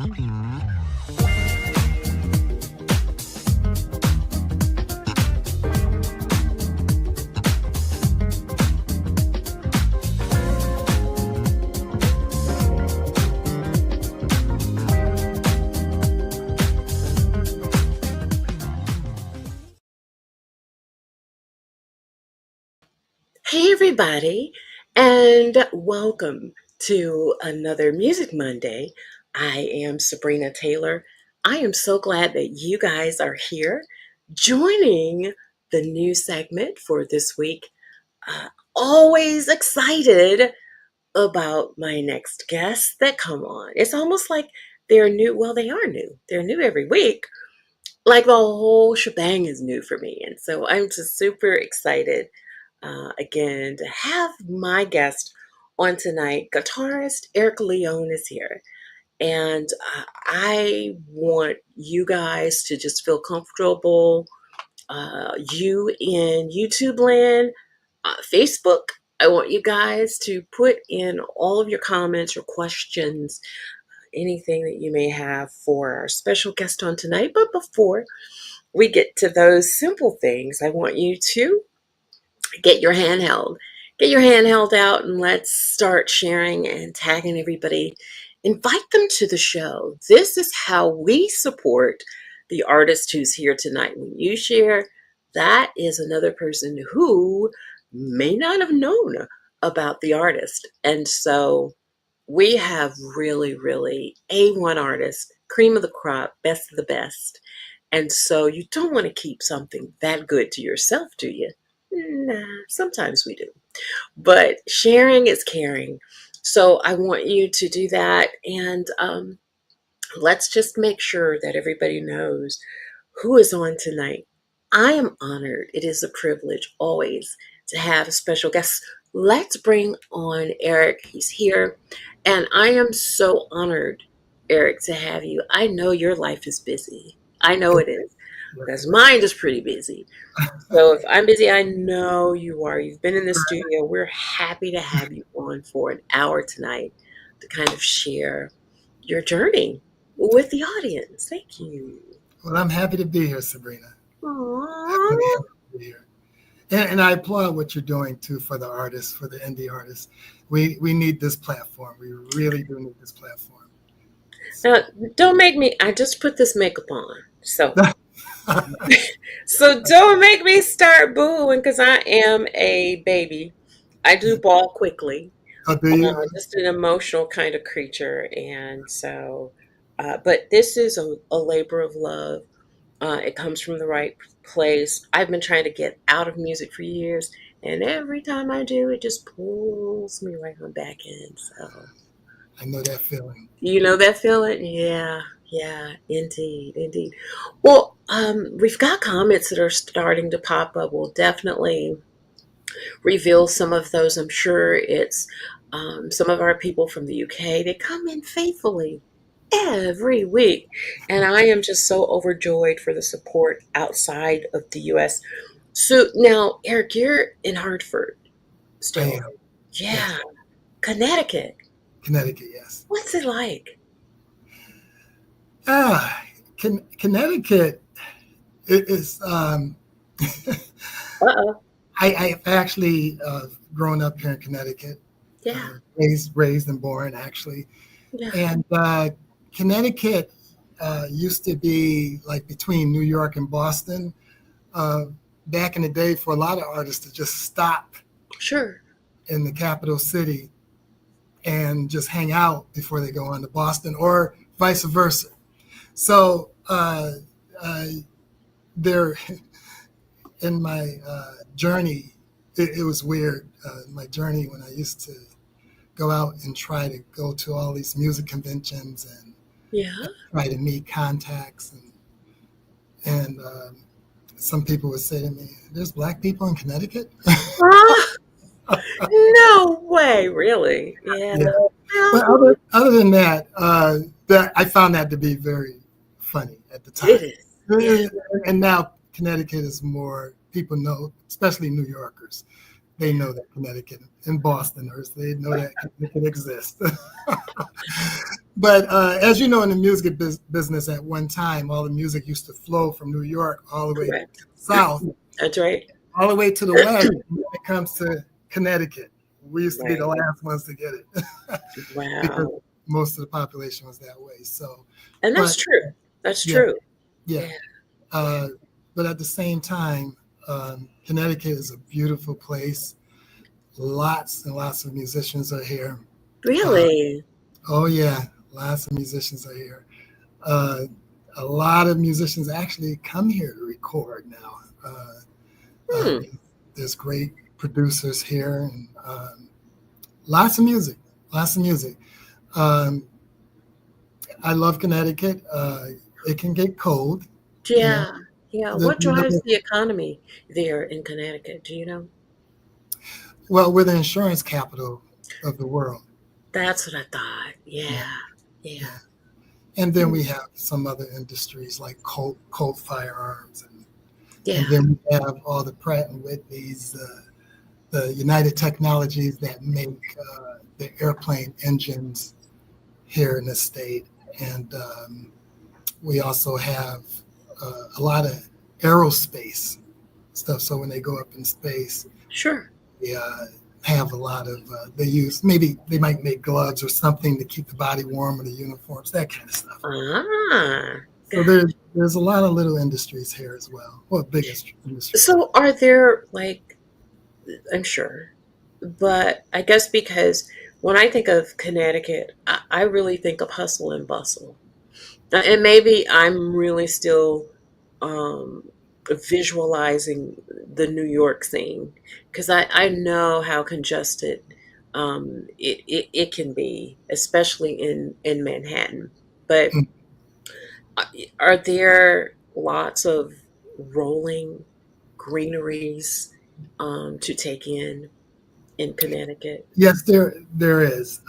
Hey, everybody, and welcome to another Music Monday. I am Sabrina Taylor. I am so glad that you guys are here joining the new segment for this week. Always excited about my next guests that come on. It's almost like they're new. Well, they are new. They're new every week. Like the whole shebang is new for me. And so I'm just super excited again to have my guest on tonight. Guitarist Leone is here. And I want you guys to just feel comfortable. You in YouTube land, Facebook, I want you guys to put in all of your comments, your questions, anything that you may have for our special guest on tonight. But before we get to those simple things, I want you to get your handheld. Get your handheld out and let's start sharing and tagging everybody. Invite them to the show. This is how we support the artist who's here tonight. When you share, that is another person who may not have known about the artist. And so we have really, really A1 artists, cream of the crop, best of the best. And so you don't want to keep something that good to yourself, do you? Nah, sometimes we do. But sharing is caring. So I want you to do that. And let's just make sure that everybody knows who is on tonight. I am honored. It is a privilege always to have special guests. Let's bring on Eric. He's here. And I am so honored, Eric, to have you. I know your life is busy. I know it is, because mine is pretty busy. So if I'm busy, I know you are. You've been in the studio. We're happy to have you on for an hour tonight to kind of share your journey with the audience. Thank you. Well, I'm happy to be here, Sabrina. Aww. Happy to be here. And I applaud what you're doing, too, for the artists, for the indie artists. We need this platform. We really do need this platform. Now, don't make me, I just put this makeup on. So don't make me start booing because I am a baby. I do bawl quickly. Oh, do you? Just an emotional kind of creature. And so, but this is a labor of love. It comes from the right place. I've been trying to get out of music for years. And every time I do, it just pulls me right on back in. So I know that feeling. you know that feeling? Yeah, indeed. Well, we've got comments that are starting to pop up. We'll definitely reveal some of those. I'm sure it's some of our people from the UK. They come in faithfully every week. And I am just so overjoyed for the support outside of the US. So now, Eric, you're in Hartford still. I am. Yeah. Yes. Connecticut. Connecticut, yes. What's it like? Connecticut is. Uh-oh. I've actually grown up here in Connecticut. Yeah. Raised and born, actually. Yeah. And Connecticut used to be like between New York and Boston. Back in the day, for a lot of artists to just stop Sure. in the capital city and just hang out before they go on to Boston, or vice versa. So there, in my journey, it was weird. My journey when I used to go out and try to go to all these music conventions and try to meet contacts, and some people would say to me, "There's Black people in Connecticut?" No way, really? Yeah. But other than that, I found that to be very funny at the time. It is. Yeah. And now Connecticut is more, people know, especially New Yorkers. They know that Connecticut, and Bostoners, they know that Connecticut exists. But as you know, in the music business, at one time, all the music used to flow from New York all the way to Correct. the south, That's right. all the way to the west. When it comes to Connecticut, we used to be the Right. last ones to get it because Wow. most of the population was that way. So, And that's but true. That's yeah, true. yeah. Yeah. Yeah. Uh, but at the same time, Connecticut is a beautiful place. Lots and lots of musicians are here. Uh, Really? oh yeah, lots of musicians are here. Uh, a lot of musicians actually come here to record now. Uh, Hmm. there's great producers here, and lots of music, lots of music. Um, I love Connecticut. It can get cold, you know. Yeah. Yeah. What We live drives the economy there in Connecticut? Do you know? well, we're the insurance capital of the world. That's what I thought. Yeah, Yeah. Yeah. yeah. And then Hmm. we have some other industries like Colt firearms, and Yeah. then we have all the Pratt and Whitneys, the United Technologies that make the airplane engines here in the state, and we also have a lot of aerospace stuff. So when they go up in space, Sure. they have a lot of they use maybe they might make gloves or something to keep the body warm or the uniforms, that kind of stuff. Ah. So there's a lot of little industries here as well. Well, big industries. So are there like, I'm sure, but I guess because when I think of Connecticut, I really think of hustle and bustle. And maybe I'm really still um, visualizing the New York scene because I know how congested it can be, especially in Manhattan. But Mm. uh, are there lots of rolling greeneries to take in Connecticut? Yes, there is.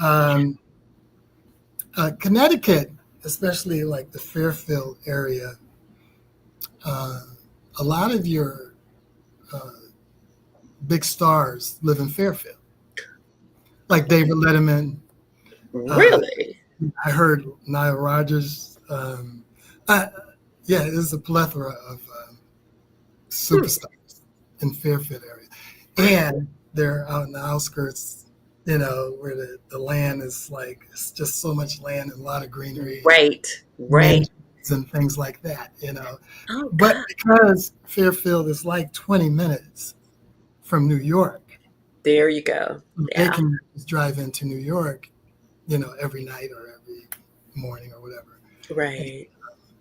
Connecticut, especially like the Fairfield area, uh, a lot of your uh, big stars live in Fairfield, like David Letterman. Uh, Really? I heard Nile Rodgers. Uh, yeah, there's a plethora of Hmm. superstars in Fairfield area, and they're out in the outskirts, where the land is like it's just so much land and a lot of greenery and Right, right. ninjas and things like that. Oh But God, because Fairfield is like 20 minutes from New York, there you go. they Yeah, can just drive into New York, every night or every morning or whatever, right.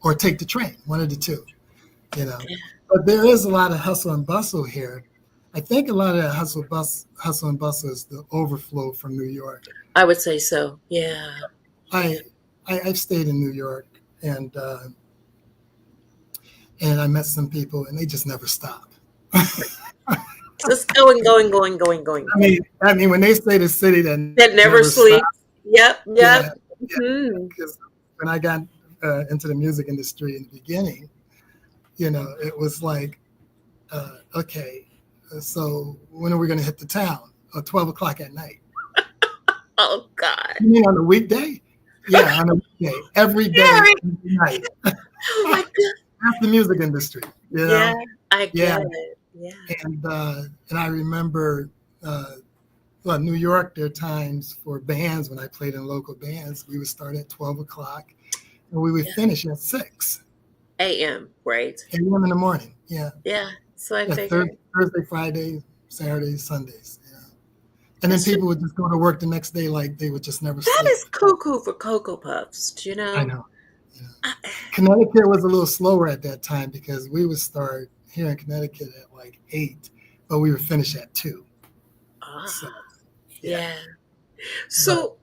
or take the train, one of the two, you know. Yeah, But there is a lot of hustle and bustle here. I think a lot of that hustle and bustle is the overflow from New York. I would say so. Yeah, I, I've stayed in New York, and I met some people, and they just never stop. just going, going, going, going, going. I mean, when they say the city that That never never stops, sleeps. Yep, yep. yeah, yeah. Hmm. Because when I got into the music industry in the beginning, it was like, okay, so when are we going to hit the town? 12 o'clock at night. Oh God. You mean on a weekday? Yeah, on a weekday, every Yeah, day, right. every night. Oh my God. That's the music industry, Yeah, I Yeah, get it. Yeah. and I remember, well, New York. There are times for bands when I played in local bands. We would start at 12 o'clock, and we would Yeah. finish at AM, right? 6 a.m. in the morning. Yeah, Yeah. So I yeah, figured Thursday, Friday, Saturdays, Sundays. And then it's just people would just go to work the next day like they would just never that sleep. is cuckoo for Cocoa Puffs. Do you I know? know. Yeah. I, Connecticut was a little slower at that time because we would start here in Connecticut at like 8, but we would finish at 2. ah, So yeah, yeah. but So,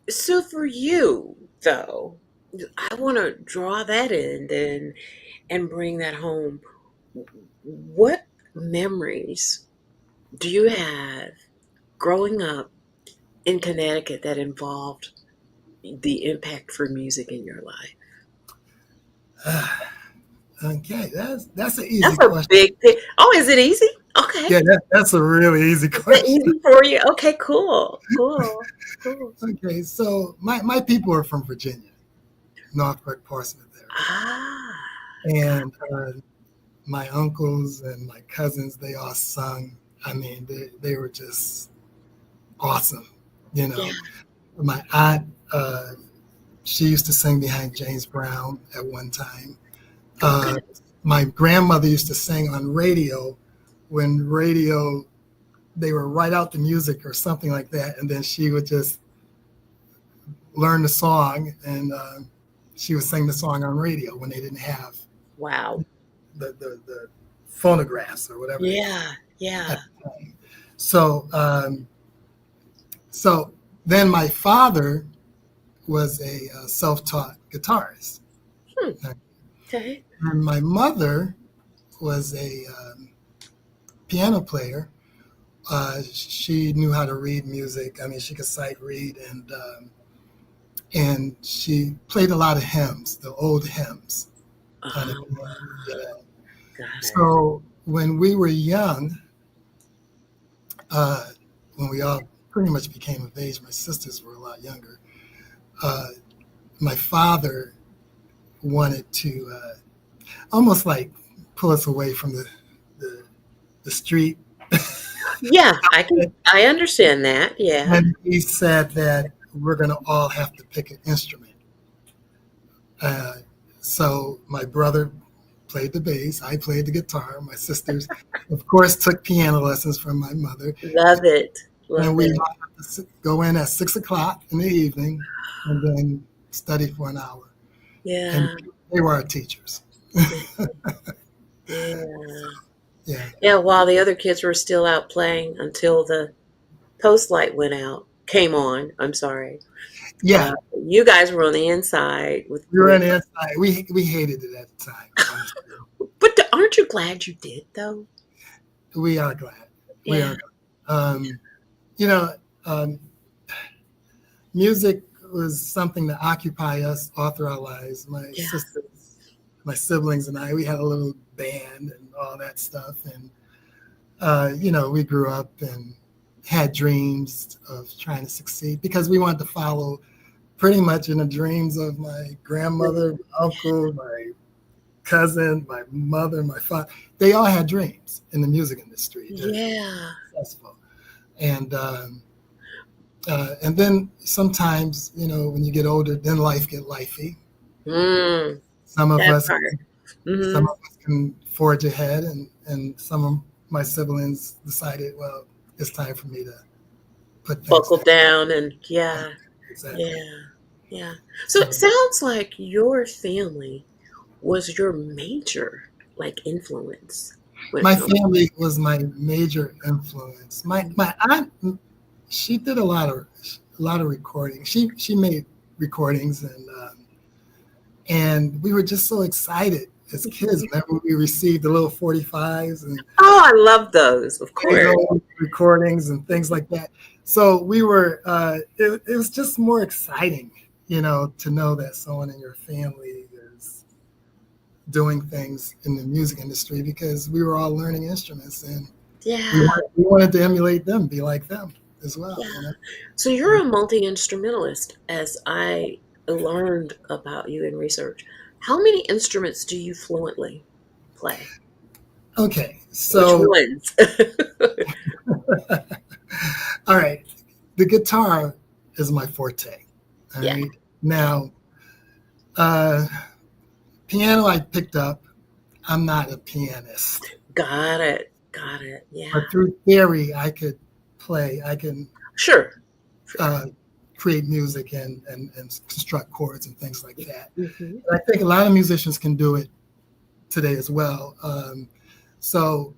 so for you though, I want to draw that in and bring that home. What memories do you have growing up in Connecticut that involved the impact for music in your life? okay, that's an easy That's a question. big thing. Oh, is it easy? Okay. Yeah, that's a really easy Is that question. easy for you? Okay, cool. Cool. Cool. Okay, so my people are from Virginia, Northbrook, Portsmouth area, Ah, and my uncles and my cousins, they all sung. I mean, they were just awesome. You yeah. know, my aunt, she used to sing behind James Brown at one time. Okay. Uh, my grandmother used to sing on radio when radio, they were write out the music or something like that, and then she would just learn the song, and she would sing the song on radio when they didn't have Wow. the phonographs or whatever they call Yeah. it Yeah. at the time. So so then my father was a self-taught guitarist, Hmm. Okay. and my mother was a piano player. She knew how to read music. I mean, she could sight read, and she played a lot of hymns, the old hymns on the Oh, piano. Yeah. got it. So when we were young, uh, when we all pretty much became of age, my sisters were a lot younger. Uh, my father wanted to almost like pull us away from the, the street. Yeah, I understand that. Yeah. And he said that we're going to all have to pick an instrument. Uh, so my brother played the bass, I played the guitar. My sisters, of course, took piano lessons from my mother. Love it. And Love we it. all had to go in at 6 o'clock in the evening and then study for an hour. And Yeah. they were our teachers. Yeah. Yeah. Yeah, while the other kids were still out playing until the post light went out, came on. I'm sorry. Yeah. You guys were on the inside We were on the inside. We hated it at the time, honestly. but aren't you glad you did though? We are glad. We Yeah. are glad. You know, um, music was something that occupied us all through our lives. My Yeah. sisters, my siblings, and I, we had a little band and all that stuff. And, we grew up and had dreams of trying to succeed because we wanted to follow pretty much in the dreams of my grandmother, my uncle, my cousin, my mother, my father. They all had dreams in the music industry to be Yeah. successful. And then sometimes, when you get older, then life get lifey. Mm, Some of that us, part. some Hmm. of us can forge ahead, and some of my siblings decided, well, it's time for me to put things Buckle down. down and Yeah, yeah. exactly. Yeah. Yeah. So it So sounds like your family was your major like influence when it my comes. family was my major influence. My aunt, she did a lot of recording. She made recordings, and we were just so excited as kids whenever we received the little 45s and Oh, I love those, of course. bagel recordings and things like that. So we were. It was just more exciting, to know that someone in your family is doing things in the music industry because we were all learning instruments and we Yeah. wanted, we wanted to emulate them, be like them as well. Yeah. So you're a multi-instrumentalist, as I learned about you in research. How many instruments do you fluently play? Okay, Which so ones? all right, the guitar is my forte. All Yeah. right, Okay. now uh, piano I picked up. I'm not a pianist, Got it. Got it. Yeah. but through theory, I could play. I can Sure. Sure. uh, create music and construct chords and things like that. Hmm. And I think a lot of musicians can do it today as well.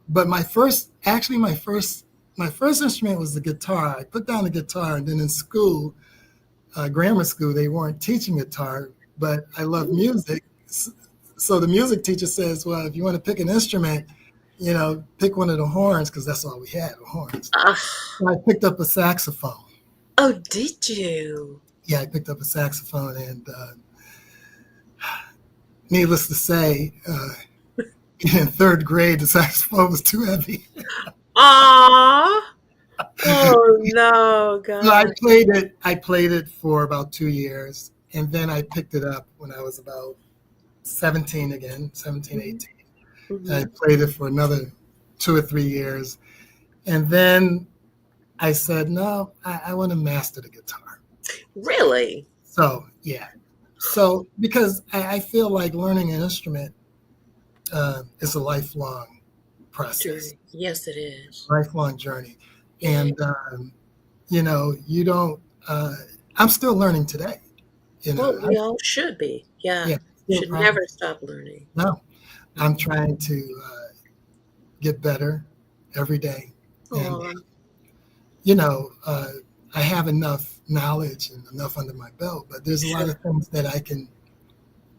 But my first instrument was the guitar. I put down the guitar, and then in school, grammar school, they weren't teaching guitar, but I love music. So the music teacher says, well, if you want to pick an instrument, pick one of the horns, because that's all we had, the horns. Ah, So I picked up a saxophone. oh, did you? Yeah, I picked up a saxophone, and needless to say, In third grade, the saxophone was too heavy. Ah. Oh no, So I God. played it. I played it for about 2 years, and then I picked it up when I was about 17 again, 17, Hmm. 18. And I Hmm. played it for another 2 or 3 years, and then I said, no, I want to master the guitar. Really? So yeah, so because I feel like learning an instrument is a lifelong process, Journey. Yes, it is. lifelong journey, Yeah. and you don't. I'm still learning today. You know, Well, we all should be. Yeah. yeah, still Should never practice. stop learning. No, I'm Mhm. trying to get better every day, and Aw, you know, I have enough knowledge and enough under my belt, but there's a lot sure. of things that I can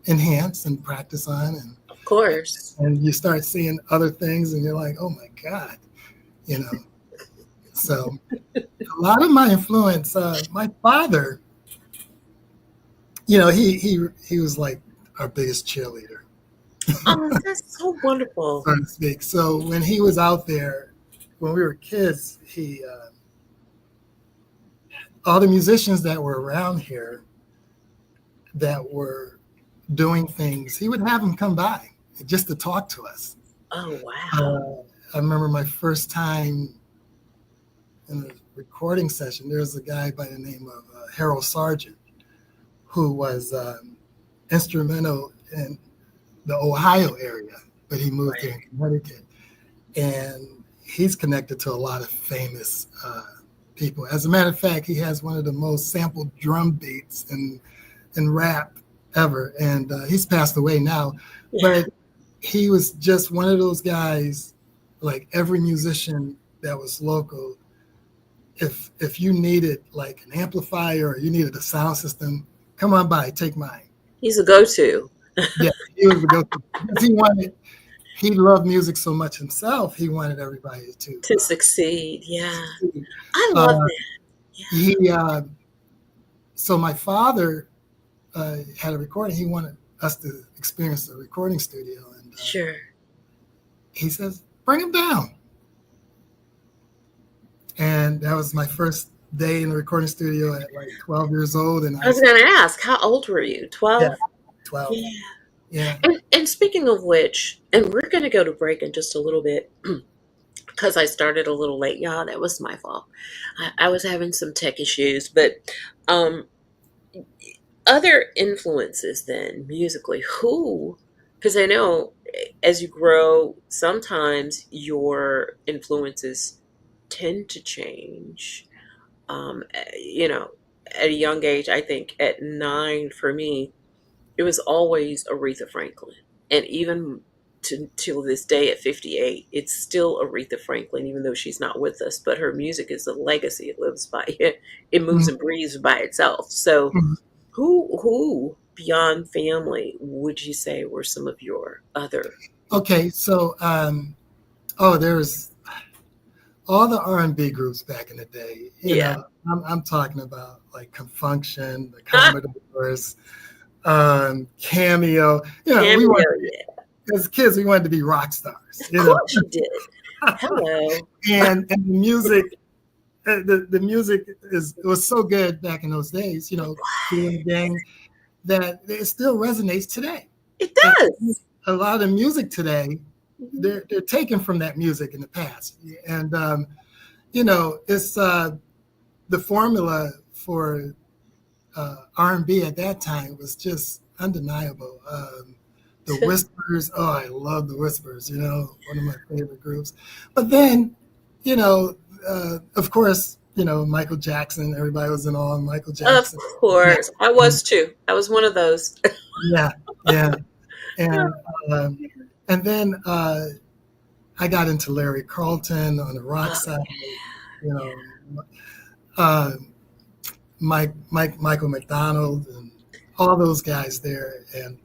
enhance and practice on, Of course. and you start seeing other things, and you're like, oh my god, you know. So a lot of my influence, my father, he was like our biggest cheerleader, Oh, that's so wonderful. so to speak. So when he was out there, when we were kids, he all the musicians that were around here that were doing things, he would have them come by just to talk to us. Oh, wow. Uh, I remember my first time in a recording session. There was a guy by the name of Harold Sargent who was instrumental in the Ohio area, but he moved here Right. in Connecticut. And he's connected to a lot of famous people. As a matter of fact, he has one of the most sampled drum beats in rap ever. And he's passed away now. Yeah. But he was just one of those guys, like every musician that was local. If you needed like an amplifier or you needed a sound system, come on by, take mine. He's a go-to Yeah, he was the go-to because he loved music so much himself. He wanted everybody to to succeed. Yeah. succeed. I love Uh, that. Yeah. he so my father had a recording. He wanted us to experience the recording studio, and Sure. he says, "Bring him down." And that was my first day in the recording studio at like 12 years old, and I was going to ask, how old were you? yeah, 12? 12, Yeah. yeah. And speaking of which, and we're going to go to break in just a little bit because I started a little late, y'all. That was my fault. I was having some tech issues, but um, other influences then musically, who, because I know as you grow, sometimes your influences tend to change. You know, at a young age, I think at 9 for me, it was always Aretha Franklin. And even till this day at 58, it's still Aretha Franklin, even though she's not with us. But her music is a legacy. It lives by it. It moves Mhm, and breathes by itself. So, mhm. who beyond family would you say were some of your other? Okay, so there's all the R&B groups back in the day. Yeah, I'm talking about like Confunction, the Commodores, Cameo. We cameo. wanted to be, Yeah, as kids, we wanted to be rock stars. of course you did. Hello. And the music, the music it was so good back in those days. Kool and the Gang, that it still resonates today. It And does. a lot of the music today, Mhm. they're taken from that music in the past, and it's the formula for R&B at that time was just undeniable. The Whispers, oh, I love the Whispers. One of my favorite groups. But then, of course, Michael Jackson. Everybody was in awe of Michael Of Jackson. Yeah, course. I was too. I was one of those. yeah, yeah. And um, and then I got into Larry Carlton on the rock Oh, side. You know, uh, Michael McDonald, and all those guys there. And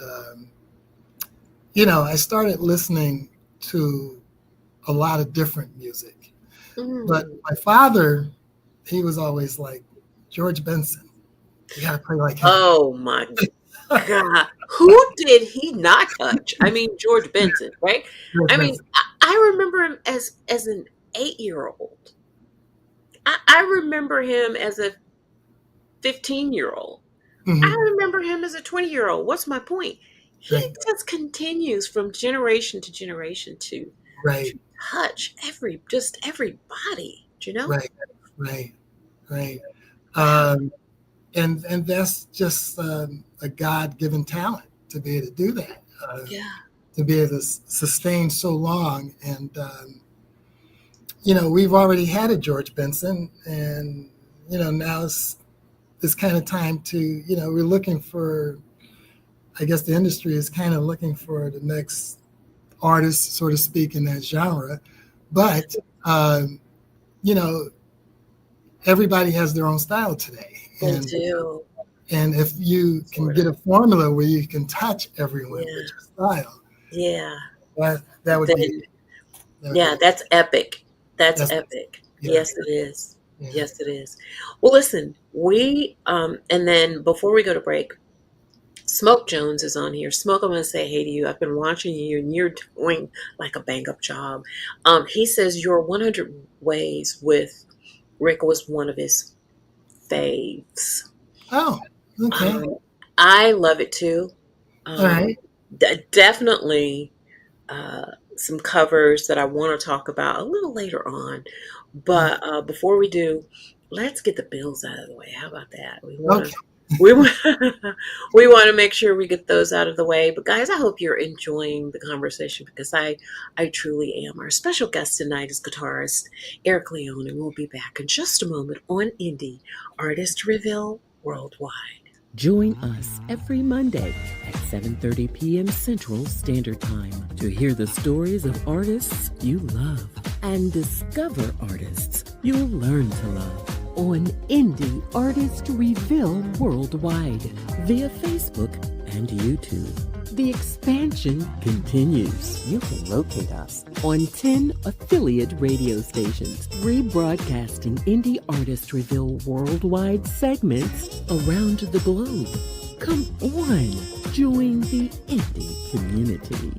I started listening to a lot of different music. But mm. my father, he was always like, George Benson, you got to play like him. Oh my God. Who did he not touch? I mean, George Benson, right? George I mean, Benson. I remember him as an 8-year old. I remember him as a 15-year old. I Hmm. remember him as a 20-year old. What's my point? He Right, just continues from generation to generation right, to touch everybody, you know? right, right, right. Wow. Um, and that's just a God-given talent to be able to do that, Yeah. to be able to sustain so long. And you know, we've already had a George Benson, and you know, now it's kind of time to, you know, we're looking for. I guess the industry is kind of looking for the next artist, so to speak, in that genre. But you know, everybody has their own style today, They do. and if you can Sort get of. a formula where you can touch everyone with Yeah. your style, Yeah. that would be Then that would yeah, be that's epic. That's that's epic. yeah, Yes, it is. yeah. Yes, it is. Well, listen, we and then before we go to break, Smoke Jones is on here. Smoke, I'm going to say hey to you. I've been watching you, and you're doing like a bang up job. He says your 100 Ways with Rick was one of his faves. Oh, okay, Um, I love it too. all Um, right, definitely some covers that I want to talk about a little later on. okay, But before we do, let's get the bills out of the way. How about that? okay. We want we want to make sure we get those out of the way. But guys, I hope you're enjoying the conversation because I truly am. Our special guest tonight is guitarist Eric Leone, and we'll be back in just a moment on Indie Artist Reveal Worldwide. Join us every Monday at 7:30 p.m. Central Standard Time to hear the stories of artists you love and discover artists you'll learn to love on Indie Artist Reveal Worldwide via Facebook and YouTube. The expansion continues. You can locate us on 10 affiliate radio stations, rebroadcasting Indie Artist Reveal Worldwide segments around the globe. Come on, join the indie community.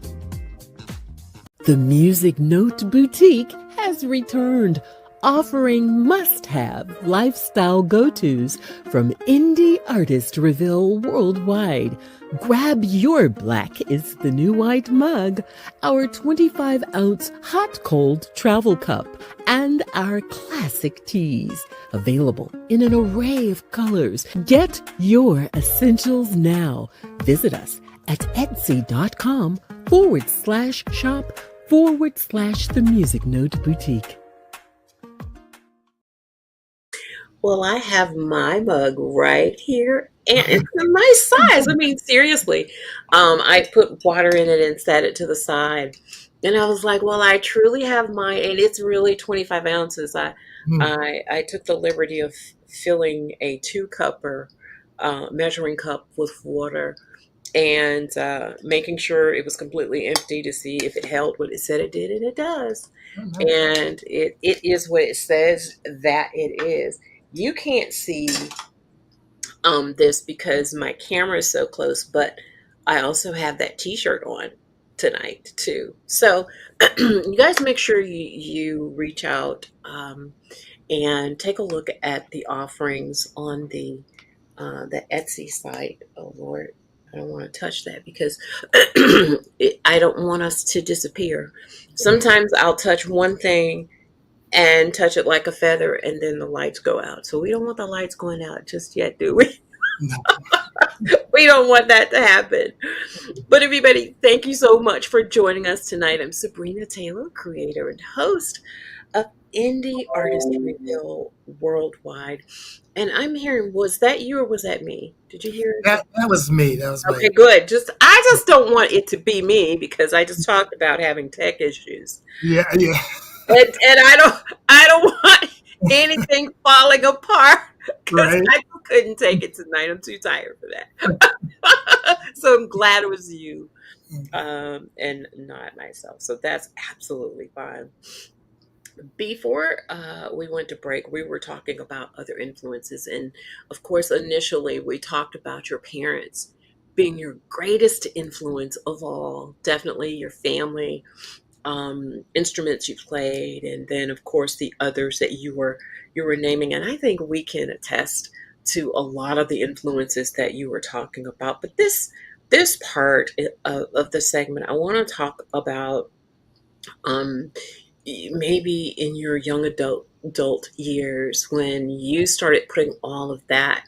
The Music Note Boutique has returned, offering must-have lifestyle go-tos from indie artist Reveal Worldwide. Grab your Black is the New White mug, our 25-ounce hot-cold travel cup, and our classic teas, available in an array of colors. Get your essentials now. Visit us at etsy.com/shop/the Music Note Boutique. Well, I have my mug right here, and it's a nice size. I mean, seriously. I put water in it and set it to the side, and I was like, "Well, I truly have mine, and it's really 25 ounces." Hmm. I took the liberty of filling a two-cupper measuring cup with water and making sure it was completely empty to see if it held what it said it did, and it does. Oh, nice. And it is what it says that it is. You can't see this because my camera is so close, but I also have that t-shirt on tonight too. So you guys make sure you reach out and take a look at the offerings on the Etsy site. Oh Lord, I don't want to touch that because I don't want us to disappear. Sometimes I'll touch one thing and touch it like a feather, and then the lights go out. So we don't want the lights going out just yet, do we? No. We don't want that to happen. But everybody, thank you so much for joining us tonight. I'm Sabrina Taylor, creator and host of Indie Artist Reveal Worldwide. And I'm hearing, was that you or was that me? Did you hear the That was me. That was Okay, my good. I just don't want it to be me because I just talked about having tech issues. yeah, yeah. And I don't want anything falling apart because Right. I couldn't take it tonight. I'm too tired for that. So I'm glad it was you and not myself. So that's absolutely fine. Before we went to break, we were talking about other influences. And of course, initially, we talked about your parents being your greatest influence of all? Definitely your family, instruments you played, and then of course the others that you were naming. And I think we can attest to a lot of the influences that you were talking about. But this part of the segment, I want to talk about um, maybe in your young adult years when you started putting all of that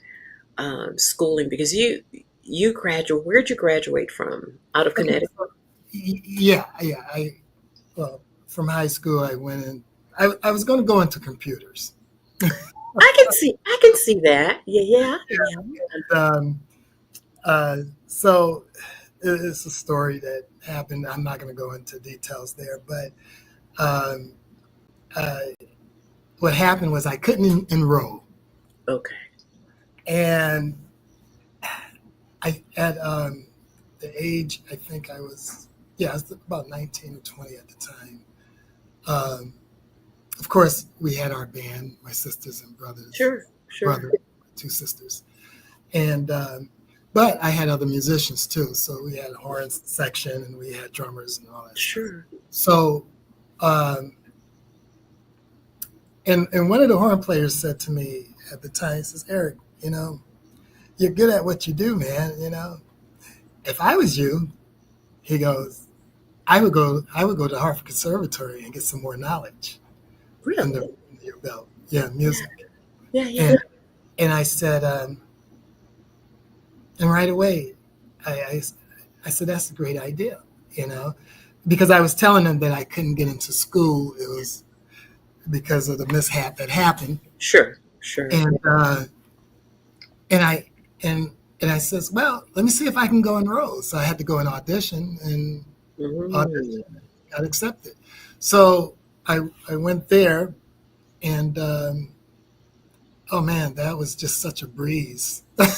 schooling, because you graduate. Where'd you graduate from? Out of Okay, Connecticut? so yeah. Well, from high school, I went in. I was going to go into computers. I can see that. Yeah, yeah, yeah. And so it's a story that happened. I'm not going to go into details there, but um, uh, what happened was I couldn't enroll, Okay. and I at the age I think I was I was about 19 or 20 at the time. Um, of course, we had our band, my sisters and brothers, Sure, sure, brother, two sisters, and but I had other musicians too. So we had a horn section and we had drummers and all that stuff. sure. So, um, and one of the horn players said to me at the time, he says, "Eric, you're good at what you do, man. If I was you," he goes, I would go to Harvard Conservatory and get some more knowledge under, Really? under your belt. Yeah, Yeah, music. yeah, yeah. And and I said, and right away, I I said that's a great idea, you know, because I was telling them that I couldn't get into school. It was because of the mishap that happened, Sure, sure. and and I and I says, well, let me see if I can go enroll. So I had to go and audition, and Mm, audition got accepted. So I went there, and oh man, that was just such a breeze. because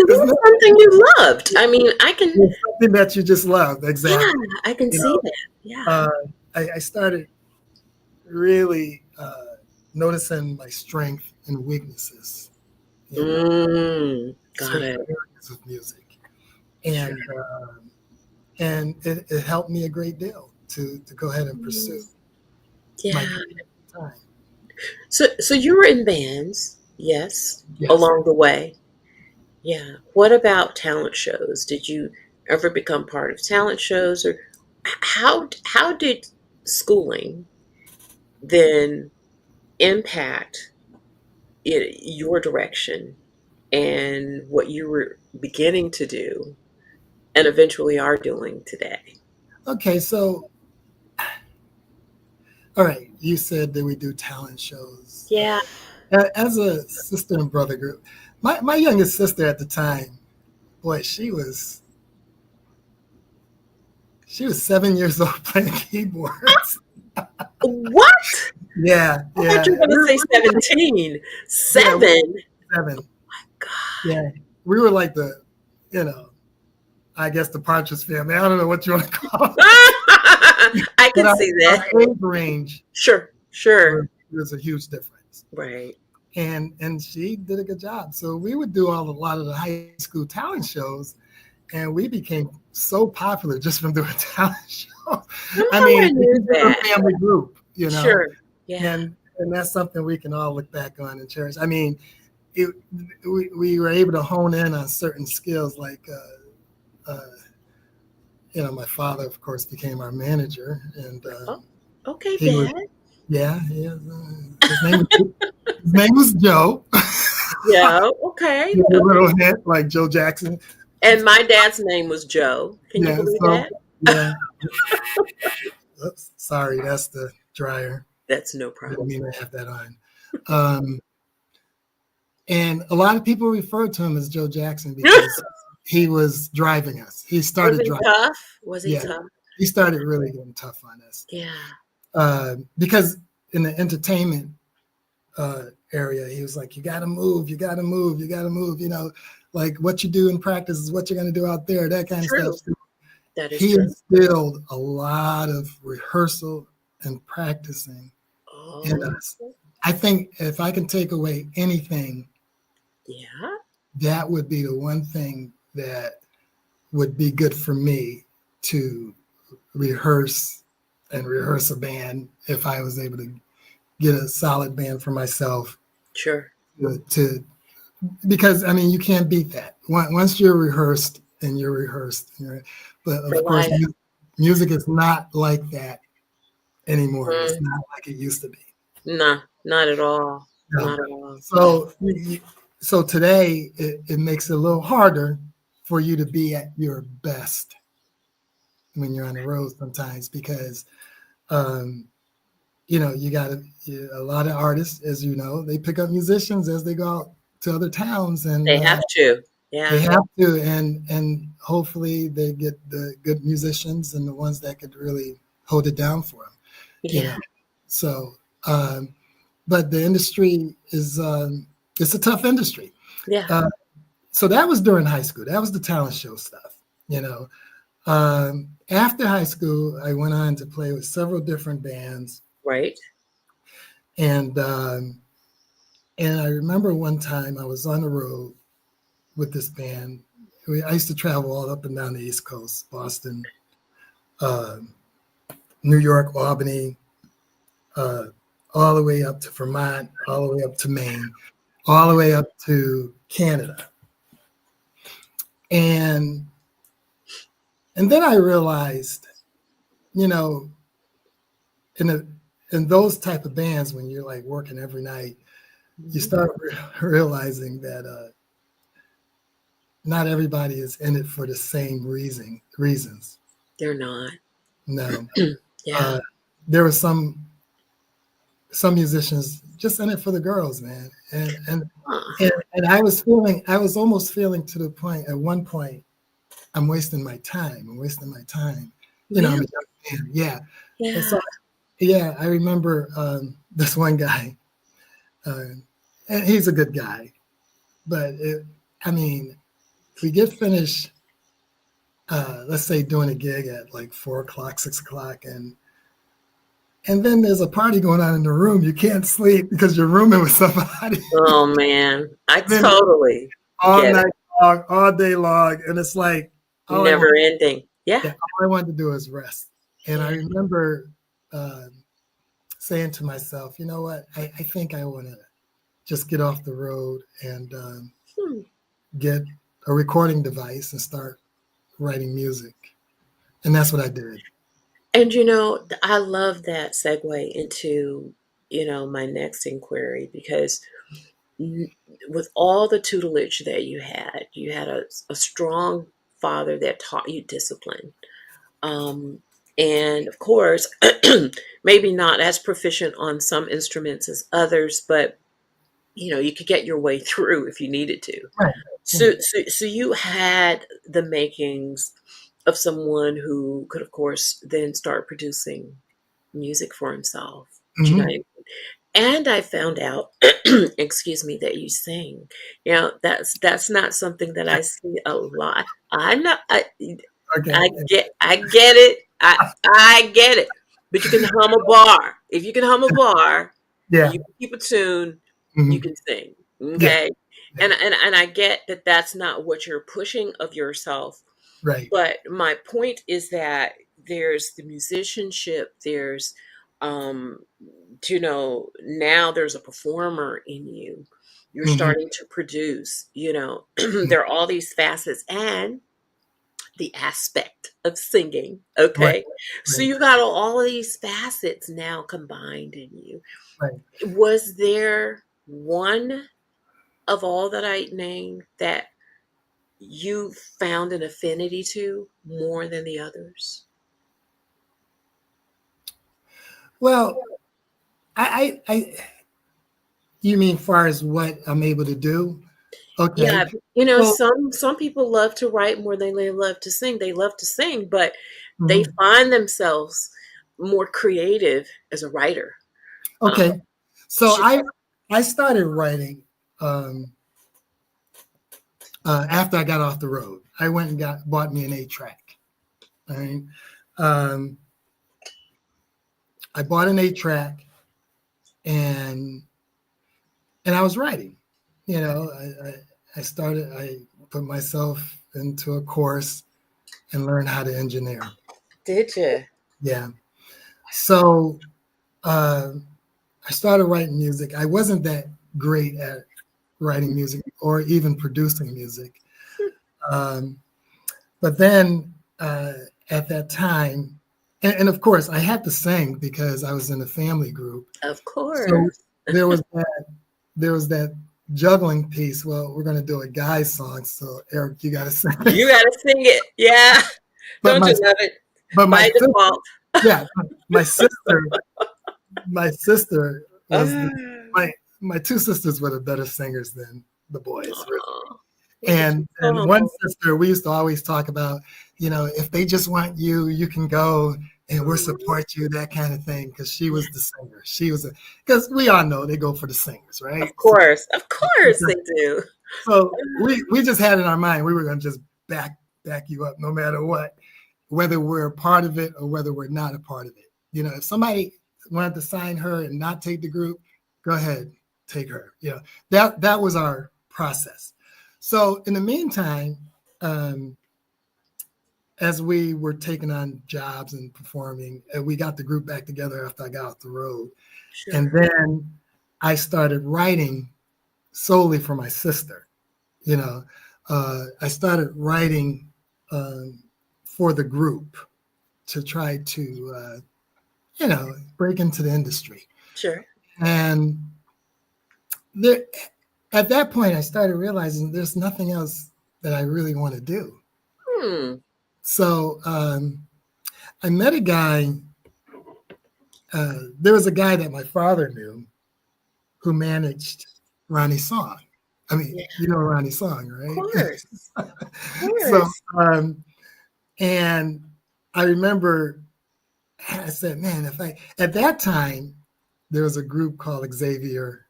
Isn't it's it? something you loved. I mean, It's something that you just love, yeah, exactly. I can You see know, that. Yeah. uh, I started really noticing my strength and weaknesses, you know, Got certain it. areas of music, Sure. and it helped me a great deal to go ahead and pursue my Yeah. dream at the time. So you were in bands, yes, Yes. along the way. Yeah. What about talent shows? Did you ever become part of talent shows, or how did schooling then impact your direction and what you were beginning to do and eventually are doing today? Okay, so all right, you said that we do talent shows. Yeah. As a sister and brother group, my youngest sister at the time, boy, she was 7 years old playing keyboards. What? Yeah, I thought yeah. you were going We to were, say we were like, 17. yeah, we were 7. 7. God. Yeah, we were like you know, I guess the Partridge Family. I don't know what you want to call it, I but can see that. our age range Sure, sure. was a huge difference, Right. and she did a good job. So we would do a lot of the high school talent shows, and we became so popular just from doing talent shows. I I would mean, have it's knew just a that. family group, Sure. Yeah. and that's something we can all look back on and cherish. I mean, it, we were able to hone in on certain skills like my father, of course, became our manager, and Oh, okay, he was, Dad. yeah, his name was Joe. Yeah, okay. Give you a Okay. little hint, like Joe Jackson. And my dad's name was Joe. Can you Yeah, believe so that? yeah. Oops, sorry, that's the dryer. That's no Didn't problem. mean to have that on. Um, and a lot of people refer to him as Joe Jackson because he was driving us. He Was started he driving. tough? Was he Yeah, tough? he started really getting tough on us Yeah. because in the entertainment area, he was like, "You got to move, you got to move, you got to move." Like what you do in practice is what you're going to do out there. That kind of stuff. True. That is He true. instilled a lot of rehearsal and practicing in Oh, us. I think if I can take away anything, yeah. that would be the one thing that would be good for me to rehearse and rehearse a band if I was able to get a solid band for myself Sure. to because I mean you can't beat that once you're rehearsed and you're rehearsed. But For of course, life. music is not like that anymore. It's Mm, not like it used to be. nah, not at all. No. Not at all. So so today it makes it a little harder for you to be at your best when you're on the road sometimes because um, you got a lot of artists, as you know, they pick up musicians as they go out to other towns, and They have to. they Yeah. have to, and hopefully they get the good musicians and the ones that could really hold it down for them. You Yeah. know, so but the industry is it's a tough industry. Yeah. Uh, so that was during high school. That was the talent show stuff. After high school, I went on to play with several different bands, Right. and and I remember one time I was on the road with this band. I used to travel all up and down the East Coast, Boston, uh, New York, Albany, uh, all the way up to Vermont, all the way up to Maine, all the way up to Canada, and then I realized, you know, in a in those type of bands, when you're like working every night, you Mhm. start realizing that not everybody is in it for the same reasons. They're not. No, Yeah. uh, there were some musicians just in it for the girls, man, Uh, and I was almost feeling to the point at one point, I'm wasting my time. I'm wasting my time. I'm a really? young man. Yeah, and so Yeah. yeah, I remember this one guy, uh, and he's a good guy, but I mean, we get finished, let's say doing a gig at like 4 o'clock, 6 o'clock, and then there's a party going on in the room. You can't sleep because you're rooming with somebody. Oh man. I And then totally all get it. night long, all day long, and it's like all I want, Never ending. Yeah. yeah, all I wanted to do is rest. And I Yeah. remember saying to myself, you know what? I think I want to just get off the road and Hmm. get a recording device and start writing music. And that's what I did. And I love that segue into, my next inquiry because n- with all the tutelage that you had a strong father that taught you discipline. Um, and of course, maybe not as proficient on some instruments as others, but you could get your way through if you needed to. Right. So, so you had the makings of someone who could, of course, then start producing music for himself. Do you know? Mm-hmm. And I found out, excuse me, that you sing. That's not something that I see a lot. I'm not. Okay. I get it. I get it. But you can hum a bar. If you can hum a bar, Yeah. you can keep a tune. You Mm-hmm. can sing. Yeah. Okay. Yeah. And I get that that's not what you're pushing of yourself. Right. But my point is that there's the musicianship. There's um now there's a performer in you. You're Mm-hmm. starting to produce. There are all these facets and the aspect of singing. Right. Okay. So Right. you got all of these facets now combined in you. Right. Was there one of all that I named that you found an affinity to more than the others? Well, I you mean far as what I'm able to do? Okay. Yeah, Well, some people love to write more than they love to sing. They love to sing, but they mhm. find themselves more creative as a writer. Um, Okay. So sh- I started writing um, after I got off the road. I went and bought me an 8 track. All right. Um, I bought an 8 track and I was writing. You know, I put myself into a course and learned how to engineer. Did you? Yeah. So uh, I started writing music. I wasn't that great at writing music or even producing music. Um, but then at that time, and of course, I had to sing because I was in a family group. Of So course. there was there was that juggling piece. Well, we're going to do a guy's song, so Eric, you got to sing. You got to sing it. Yeah. but Don't my you love it? but my By sister, default. yeah, my sister was Ah. my my two sisters were the better singers than the boys. Aw. Look at you And one go. sister, we used to always talk about, if they just want you, you can go and we'll support you, that kind of thing. Because she was the singer. Because we all know they go for the singers, right? Of course. Of course they do. So we just had in our mind we were going to just back you up no matter what, whether we're a part of it or whether we're not a part of it. If somebody wanted to sign her and not take the group, go ahead, take her. That was our process. So in the meantime, as we were taking on jobs and performing, we got the group back together after I got off the road. And Sure. then I started writing solely for my sister. I started writing for the group to try to, break into the industry. Sure. And there, at that point, I started realizing there's nothing else that I really want to do. Hmm. So I met a guy. There was a guy that my father knew who managed Ronnie's song. I mean, Yeah. you know Ronnie's song, Of right? course. Of So, course. and I remember I said, man, at that time, there was a group called Xavier,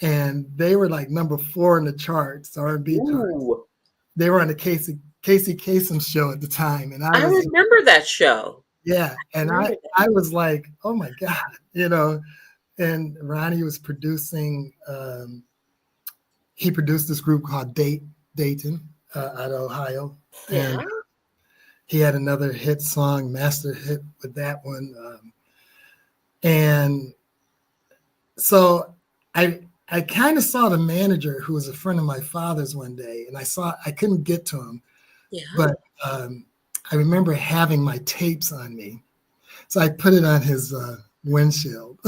and they were like number 4 in the charts, R&B charts. Ooh. They were on the Casey Kasem show at the time, and I I was, remember that show. yeah, I and remember I was like, oh my god. And Ronnie was producing. He produced this group called Dayton out of Ohio, that. and Yeah. he had another hit song, master hit with that one, and so I kind of saw the manager who was a friend of my father's one day, and I couldn't get to him, Yeah. but I remember having my tapes on me, so I put it on his windshield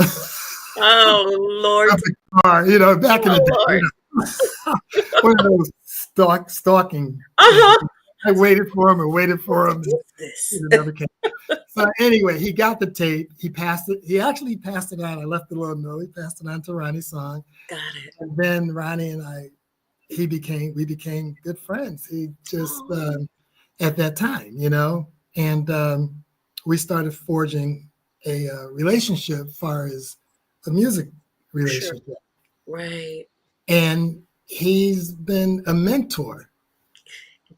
Oh Lord. of the car, back in the Oh day, Lord. one of those stalking things. Uh-huh. I waited for him and waited What for him, and is this? it never came. So anyway, he got the tape. He passed it. He actually passed it on. I left a little note. He passed it on to Ronnie's song. Got it. And then Ronnie and we became good friends. He just, Oh, at that time, and we started forging a relationship as far as a music sure. relationship. Right. And he's been a mentor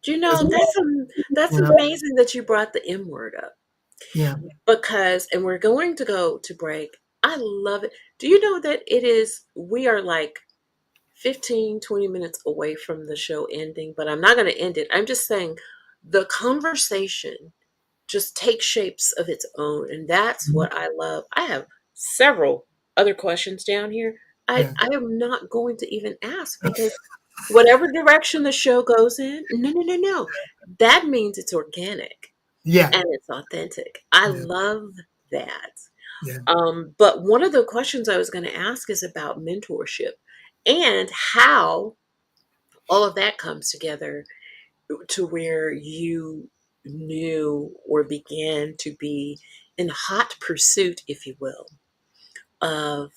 You as know, well, that's you know? amazing that you brought the M word up Yeah. because, and we're going to go to break. I love it. Do you know that we are like 15, 20 minutes away from the show ending, but I'm not going to end it. I'm just saying the conversation just takes shapes of its own. And that's Mhm. what I love. I have several other questions down here. Yeah. I am not going to even ask because whatever direction the show goes in, no, no, no, no. That means it's organic Yeah. and it's authentic. I Yeah. love that. Yeah. But one of the questions I was going to ask is about mentorship and how all of that comes together to where you knew or began to be in hot pursuit, if you will, of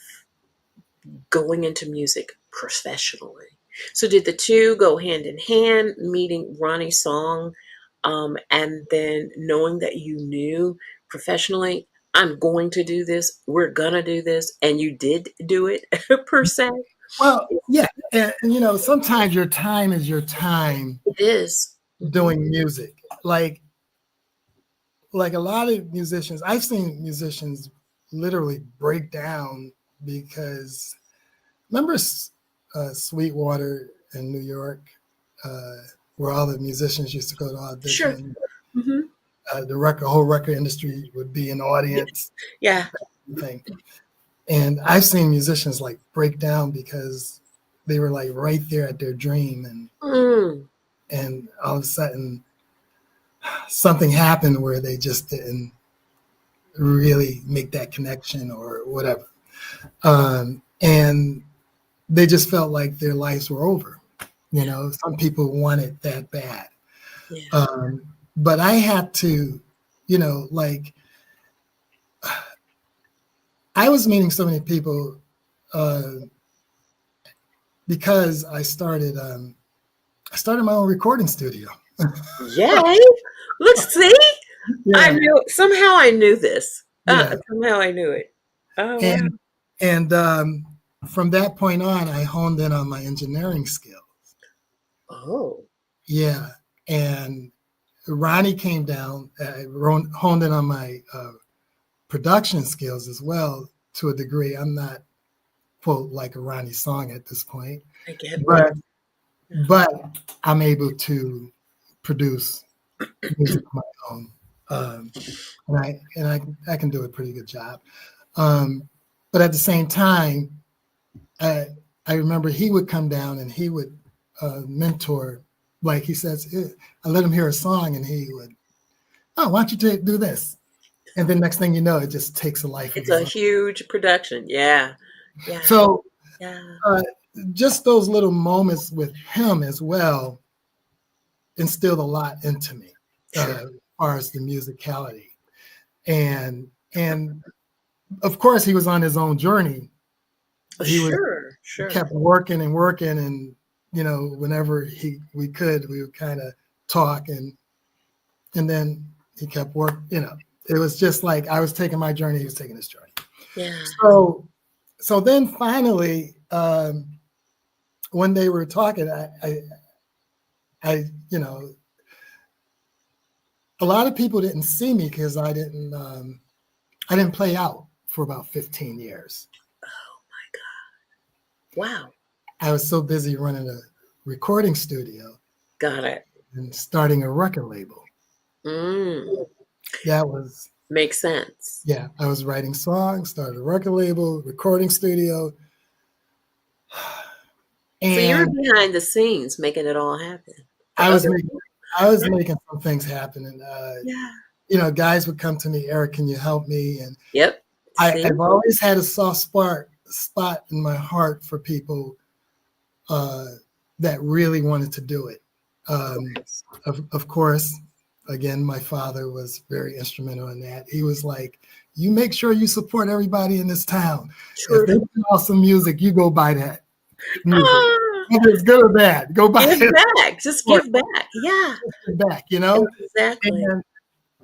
going into music professionally. So, did the two go hand in hand, meeting Ronnie's song, and then knowing that you knew professionally, I'm going to do this, we're gonna do this, and you did do it per se? Well, yeah. And sometimes your time is your time It is. Mm-hmm. doing music. Like a lot of musicians, I've seen musicians literally break down because remember Sweetwater, in New York, uh, where all the musicians used to go to Sure. audition. Hmm. Whole record industry would be in the audience, Yeah. thing. And I've seen musicians like break down because they were like right there at their dream, Mm. and all of a sudden something happened where they just didn't really make that connection or whatever. And they just felt like their lives were over. Some people want it that bad. Yeah. But I had to, like, I was meeting so many people uh, because I started my own recording studio. Yay. Look, see? I Yeah, knew somehow I knew this. yeah. Somehow I knew it. Oh wow. And from that point on, I honed in on my engineering skill. Oh. Yeah, and Ronnie came down, honed in on my production skills as well to a degree. I'm not quote like a Ronnie song at this point, I get that. but but I'm able to produce music of my own, and I can do a pretty good job. Um, but at the same time, I I remember he would come down and he would mentor. Like he says, I let him hear a song and he would, oh, why don't you do this? And then next thing you know, it just takes a life of It's his a own. huge production. Yeah. Yeah. So Yeah. uh, just those little moments with him as well instilled a lot into me Sure. as far as the musicality. And of course, he was on his own journey. Oh, He sure. Sure. kept working and working, and whenever we could, we would kind of talk, and then he kept work. It was just like I was taking my journey, he was taking his journey. Yeah. So then finally, one day we were talking. I a lot of people didn't see me because I didn't play out for about 15 years. Oh my God. Wow. I was so busy running a recording studio Got it. and starting a record label. Mm. That was, Makes sense. yeah, I was writing songs, started a record label, recording studio. So you were And behind the scenes making it all happen for I was other making people. I was Right? making some things happen. And Yeah. guys would come to me, Eric, can you help me? And Yep. See? I've always had a soft spot in my heart for people uh, that really wanted to do it. Um, of course, again, my father was very instrumental in that. He was like, you make sure you support everybody in this town. If True. they put out some music, you go buy that music. Ah, Whether it's good or bad, go buy give it. back. Just give back. Yeah. Back, Exactly.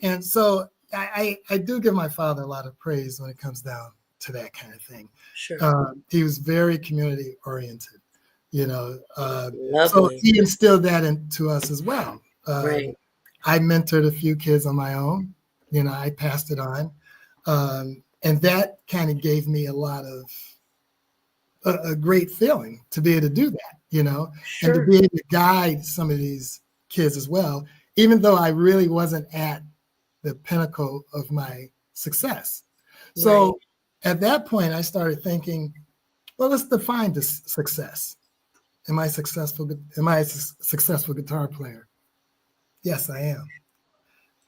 And so I do give my father a lot of praise when it comes down to that kind of thing. Sure. He was very community oriented, so Lovely. he instilled that into us as well. Right. I mentored a few kids on my own, I passed it on. And that kind of gave me a lot of a great feeling to be able to do that, and to Sure. be able to guide some of these kids as well, even though I really wasn't at the pinnacle of my success. Right. So at that point, I started thinking, well, let's define this success. Am I successful? Am I a successful guitar player? Yes, I am.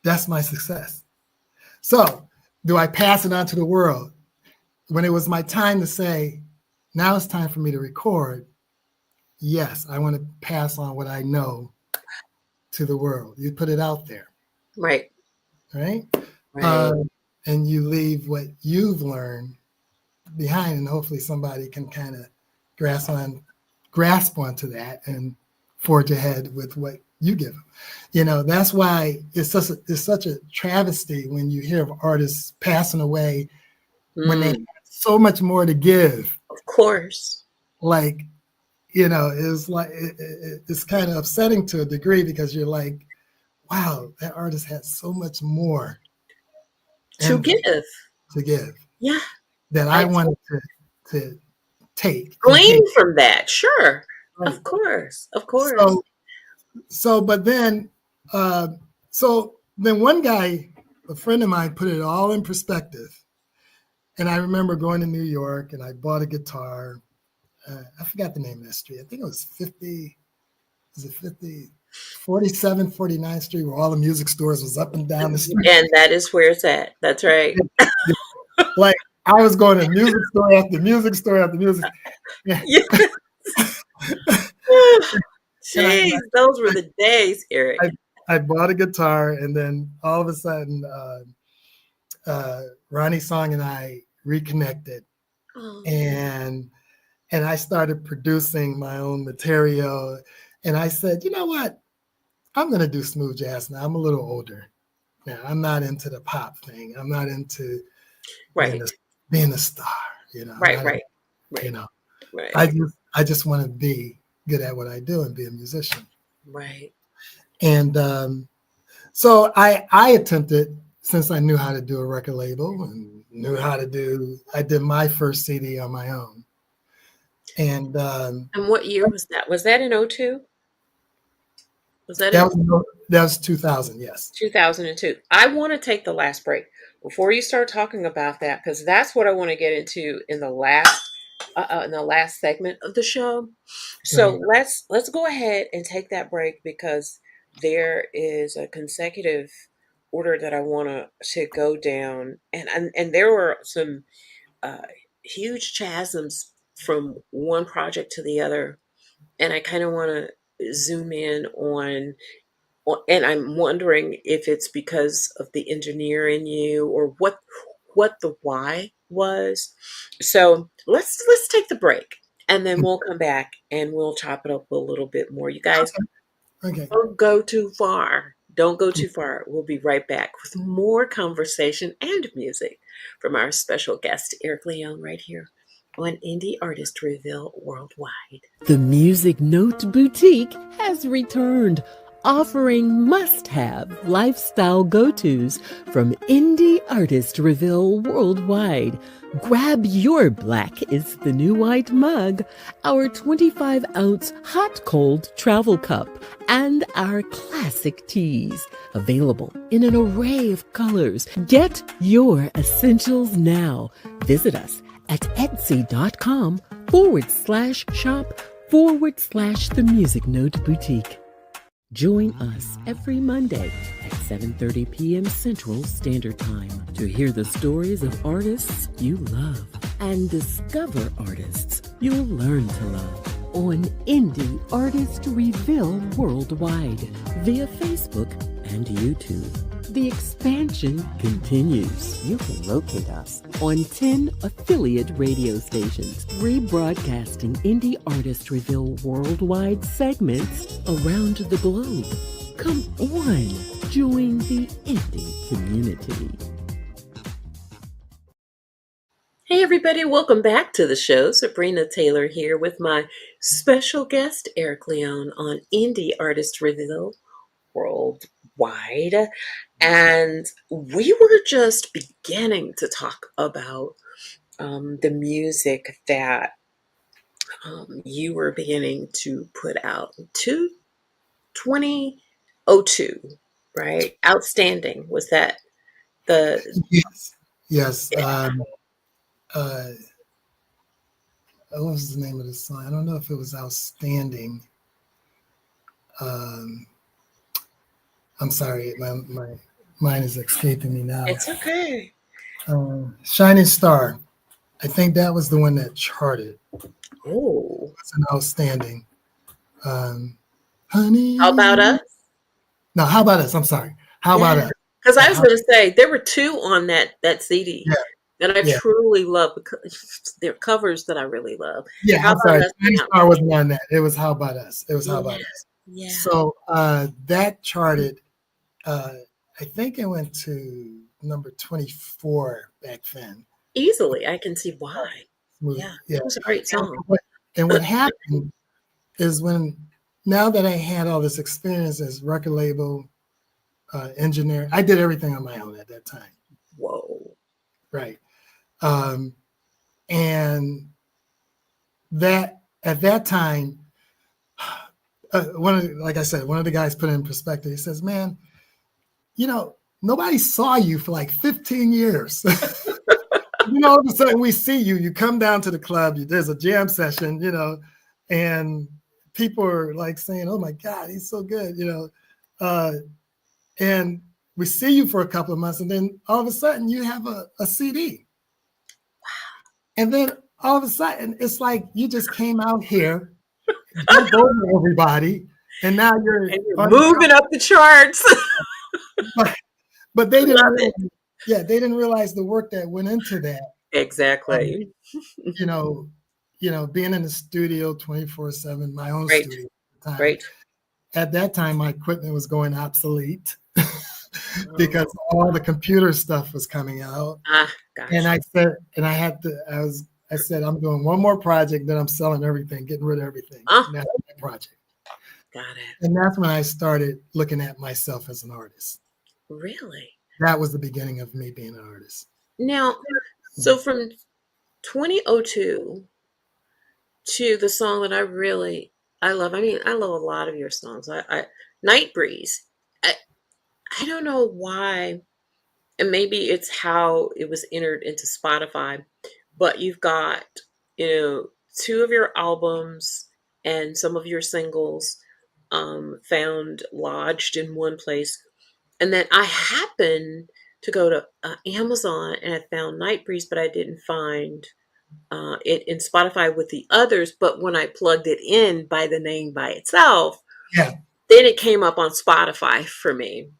That's my success. So do I pass it on to the world? When it was my time to say, now it's time for me to record, yes, I want to pass on what I know to the world. You put it out there, Right. right? Right. And you leave what you've learned behind, and hopefully somebody can kind of grasp onto that and forge ahead with what you give them. That's why it's such a travesty when you hear of artists passing away when they have Mm, so much more to give. of course. Like, it's like it's kind of upsetting to a degree because you're like, wow, that artist had so much more To in them give. to give Yeah. that I I wanted to take and glean take. from that. Sure. Right. Of course. Of course. So, but then, uh, one guy, a friend of mine, put it all in perspective. And I remember going to New York and I bought a guitar. I forgot the name of that street. I think it was 50, is it 50, 47th, 49th Street, where all the music stores was up and down the street. And that is where it's at. That's right. Like I was going to music store after music store after music. Yeah. Yeah. And Jeez, those were the days, Eric. I bought a guitar, and then all of a sudden, Ronnie Song and I reconnected, Oh, and I started producing my own material. And I said, you know what? I'm going to do smooth jazz now. I'm a little older now. I'm not into the pop thing. I'm not into right. being a star. You know, Right, right, you right, know, right, I just want to be good at what I do and be a musician. right. And so I attempted, since I knew how to do a record label and knew how to do, I did my first CD on my own. And And what year was that? Was that in '02? Was that that in was 2000, yes. 2002? I want to take the last break before you start talking about that because that's what I want to get into in the last segment of the show. So Right. let's go ahead and take that break because there is a consecutive order that I want to go down, and there were some uh, huge chasms from one project to the other, and I kind of want to zoom in and I'm wondering if it's because of the engineer in you or what the why was. So let's take the break and then we'll come back and we'll chop it up a little bit more. You guys Okay. don't go too far. Don't go too far. We'll be right back with more conversation and music from our special guest, Eric Leone, right here on Indie Artist Reveal Worldwide. The Music Note Boutique has returned, offering must-have lifestyle go-tos from indie artist Reveal worldwide. Grab your black is the new white mug, our 25-ounce hot-cold travel cup, and our classic teas, available in an array of colors. Get your essentials now. Visit us at etsy.com/shop/The Music Note Boutique. Join us every Monday at 7:30 p.m. Central Standard Time to hear the stories of artists you love and discover artists you'll learn to love on Indie Artist Reveal Worldwide via Facebook and YouTube. The expansion continues. You can locate us on 10 affiliate radio stations, rebroadcasting Indie Artist Reveal worldwide segments around the globe. Come on, join the indie community. Hey everybody, welcome back to the show. Sabrina Taylor here with my special guest, Eric Leone, on Indie Artist Reveal Worldwide. And we were just beginning to talk about the music that you were beginning to put out to 2002, right? Outstanding. Was that the Yes. Yes. Uh, what was the name of the song? I don't know if it was Outstanding. Um, I'm sorry, my mind is escaping me now. It's okay. Shining Star. I think that was the one that charted. Oh, It's an outstanding. Honey. how about us? No, how about us? I'm sorry. How about Yeah, us? because I Yeah, was going to say there were two on that CD yeah, that I yeah. truly love because they're covers that I really love. Yeah, How I'm about sorry. us? Shining Star wasn't on that. It was How About Us. It was How Yeah, About Us. yeah, So that charted. I think it went to number 24 back then. easily. I can see why. Yeah, Yeah. it was a great And song. what happened is now that I had all this experience as record label engineer, I did everything on my own at that time. Whoa. Right. And that at that time, like I said, one of the guys put it in perspective. He says, "Man, nobody saw you for like 15 years." All of a sudden we see you. You come down to the club. There's a jam session, and people are like saying, "Oh my God, he's so good," and we see you for a couple of months, and then all of a sudden you have a CD. And then all of a sudden it's like you just came out here, jumped over everybody, and now you're moving up the charts. but they didn't realize, they didn't realize the work that went into that. Exactly. Being in the studio 24/7, my own Right. studio at the time. Right. At that time, my equipment was going obsolete because all the computer stuff was coming out. Gosh. And I said, I'm doing one more project, then I'm selling everything, getting rid of everything. And that's my project. Got it. And that's when I started looking at myself as an artist. Really? That was the beginning of me being an artist. Now, so from 2002 to the song that I love. I mean, I love a lot of your songs. Night Breeze. I don't know why, and maybe it's how it was entered into Spotify, but you've got, two of your albums and some of your singles found lodged in one place. And then I happened to go to Amazon and I found Night Breeze, but I didn't find it in Spotify with the others. But when I plugged it in by the name by itself, then it came up on Spotify for me.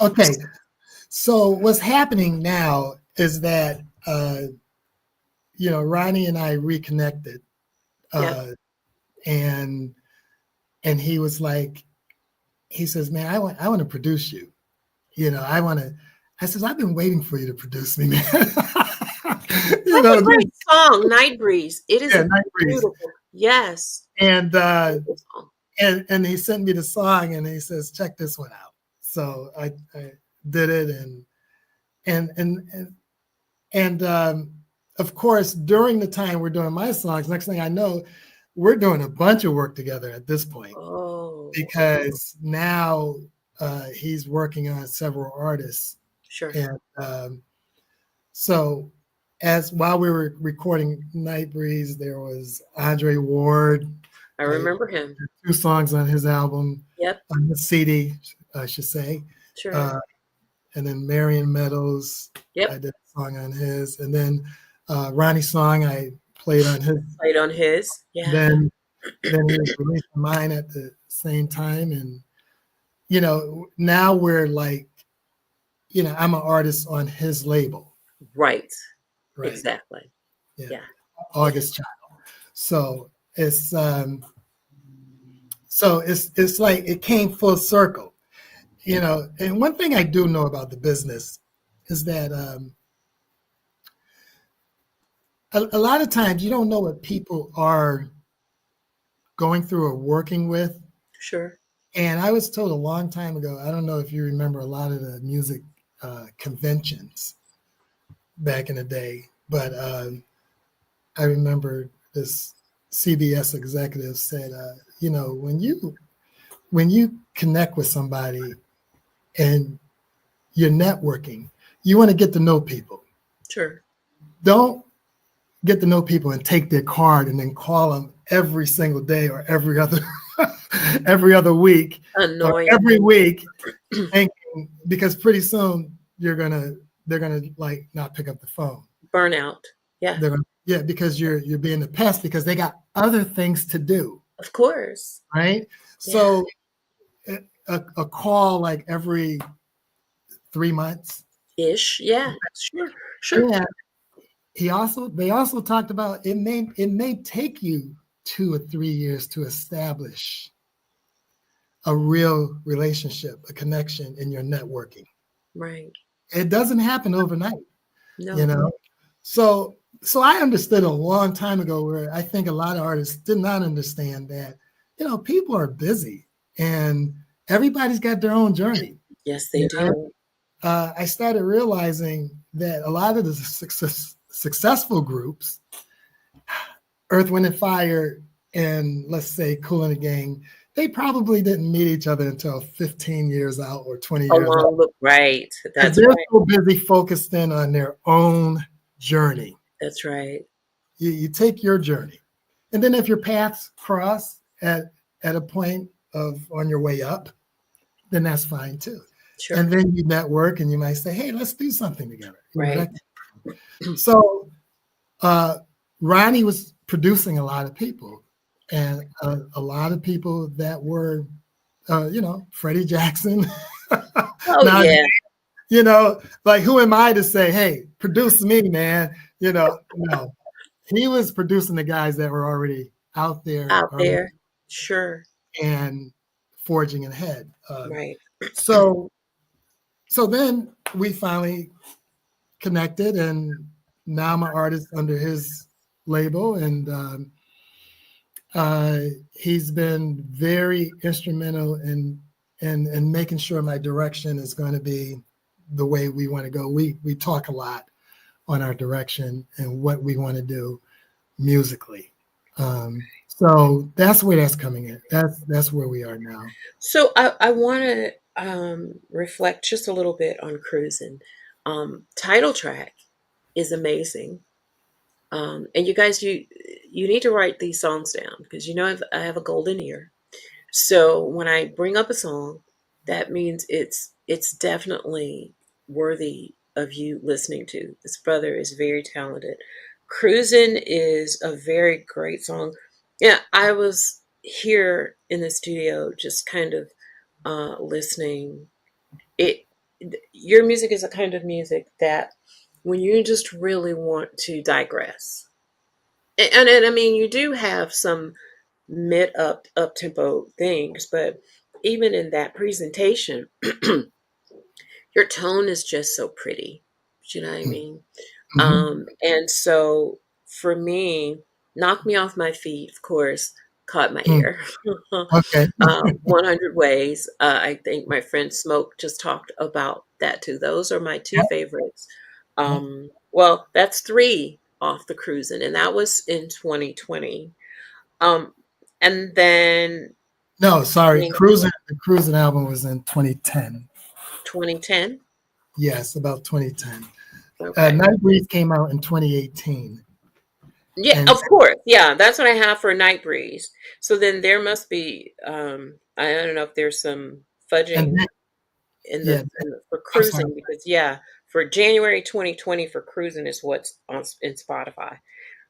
Okay. So what's happening now is that, Ronnie and I reconnected, and he was like, he says, "Man, I want to produce you. I says, "I've been waiting for you to produce me, man." That's a great song, Night Breeze. It is beautiful. Yes. And he sent me the song and he says, "Check this one out." So I did it, and of course, during the time we're doing my songs, next thing I know, we're doing a bunch of work together at this point. Because now he's working on several artists. Sure. And so while we were recording Night Breeze, there was Andre Ward. I remember him. 2 songs on his album. Yep. On the CD, I should say. Sure. And then Marion Meadows. Yep. I did a song on his. And then Ronnie's song I played on his. Played on his. Yeah. Then he released mine at the same time. And, now we're like, I'm an artist on his label. Right. Exactly. Yeah. August Child. So it's like it came full circle, and one thing I do know about the business is that a lot of times you don't know what people are going through or working with. Sure. And I was told a long time ago, I don't know if you remember a lot of the music conventions back in the day, but I remember this CBS executive said, when you connect with somebody and you're networking, you want to get to know people. Sure. Don't get to know people and take their card and then call them every single day or every other week. Annoying. Or every week, thinking, because pretty soon they're gonna like not pick up the phone. Burnout. Yeah. Because you're being a pest because they got other things to do. Of course. Right. Yeah. So a call like every 3 months ish. Yeah. Sure. Yeah. They also talked about it may take you 2 or 3 years to establish a real relationship, a connection in your networking. Right. It doesn't happen overnight. No. So I understood a long time ago where I think a lot of artists did not understand that, people are busy and everybody's got their own journey. Yes, they do. I started realizing that a lot of the successful groups, Earth, Wind and Fire, and let's say Kool and the Gang, they probably didn't meet each other until 15 years out or 20 years out Along the right. because That's they're right. so busy focused in on their own journey. That's right. You take your journey. And then if your paths cross at a point of on your way up, then that's fine too. Sure. And then you network and you might say, hey, let's do something together. You know, Right. that. So uh, Ronnie was producing a lot of people and a lot of people that were, Freddie Jackson. Oh Now, yeah. like who am I to say, hey, produce me, man? No, he was producing the guys that were already out there Out there. Sure. and forging ahead. Right. So so then we finally connected, and now I'm an artist under his label, and he's been very instrumental in making sure my direction is going to be the way we want to go. We talk a lot on our direction and what we want to do musically. So that's where that's coming in. That's where we are now. So I want to reflect just a little bit on Cruising. Title track is amazing. And you guys, you need to write these songs down because I have a golden ear. So when I bring up a song, that means it's definitely worthy of you listening to. This brother is very talented. Cruisin' is a very great song. Yeah, I was here in the studio just kind of listening. It Your music is a kind of music that when you just really want to digress, and I mean you do have some mid up tempo things, but even in that presentation, your tone is just so pretty. Do you know what I mean? Mm-hmm. And so for me, Knock Me Off My Feet, of course, caught my Mm. ear. Okay. 100 Ways. I think my friend Smoke just talked about that too. Those are my two Yeah, favorites. yeah. Well, that's three off the cruising, and that was in 2020. Um, and then No, sorry. in The Cruising album was in 2010. 2010. Yes, about 2010. Okay. Night Breeze came out in 2018. Yeah, And of course. Yeah, that's what I have for Night Breeze. So then there must be I don't know if there's some and fudging then, yeah, for I'm sorry. cruising because yeah, for January 2020 for cruising is what's on in Spotify.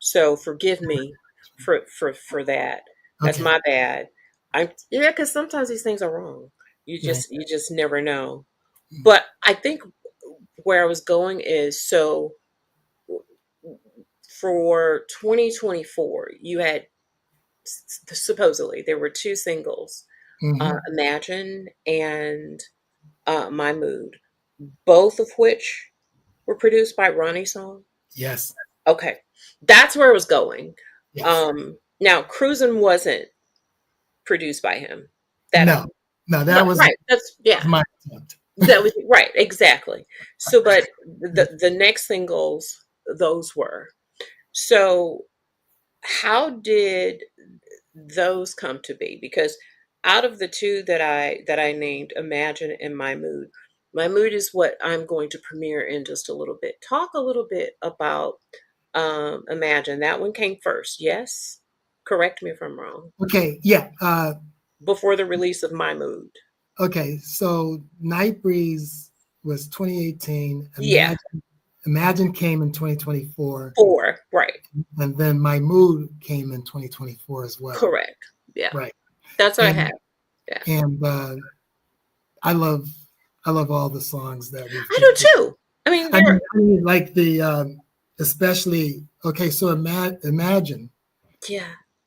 So forgive me for that. That's Okay. my bad. Yeah, because sometimes these things are wrong. Right. You just never know. But I think where I was going is so for 2024, you had supposedly there were two singles, Mm-hmm. Imagine and My Mood, both of which were produced by Ronnie Song. Yes. Okay, that's where I was going. Yes. Now, Cruisin' wasn't produced by him. That No. No, right, right. That's that was yeah. my attempt. That was right, exactly. So, but the next singles, those were. So, how did those come to be? Because out of the two that I named, Imagine and My Mood is what I'm going to premiere in just a little bit. Talk a little bit about Imagine. That one came first, yes? Correct me if I'm wrong. Okay. Yeah. Before the release of My Mood. Okay. So Night Breeze was 2018. Yeah, Imagine came in 2024. four. Right. And then My Mood came in 2024 as well. Correct. Yeah. Right. That's what I And have. Yeah. and I love I love all the songs that we've I put do together. too. I mean, they're I mean like the especially okay, so imagine yeah.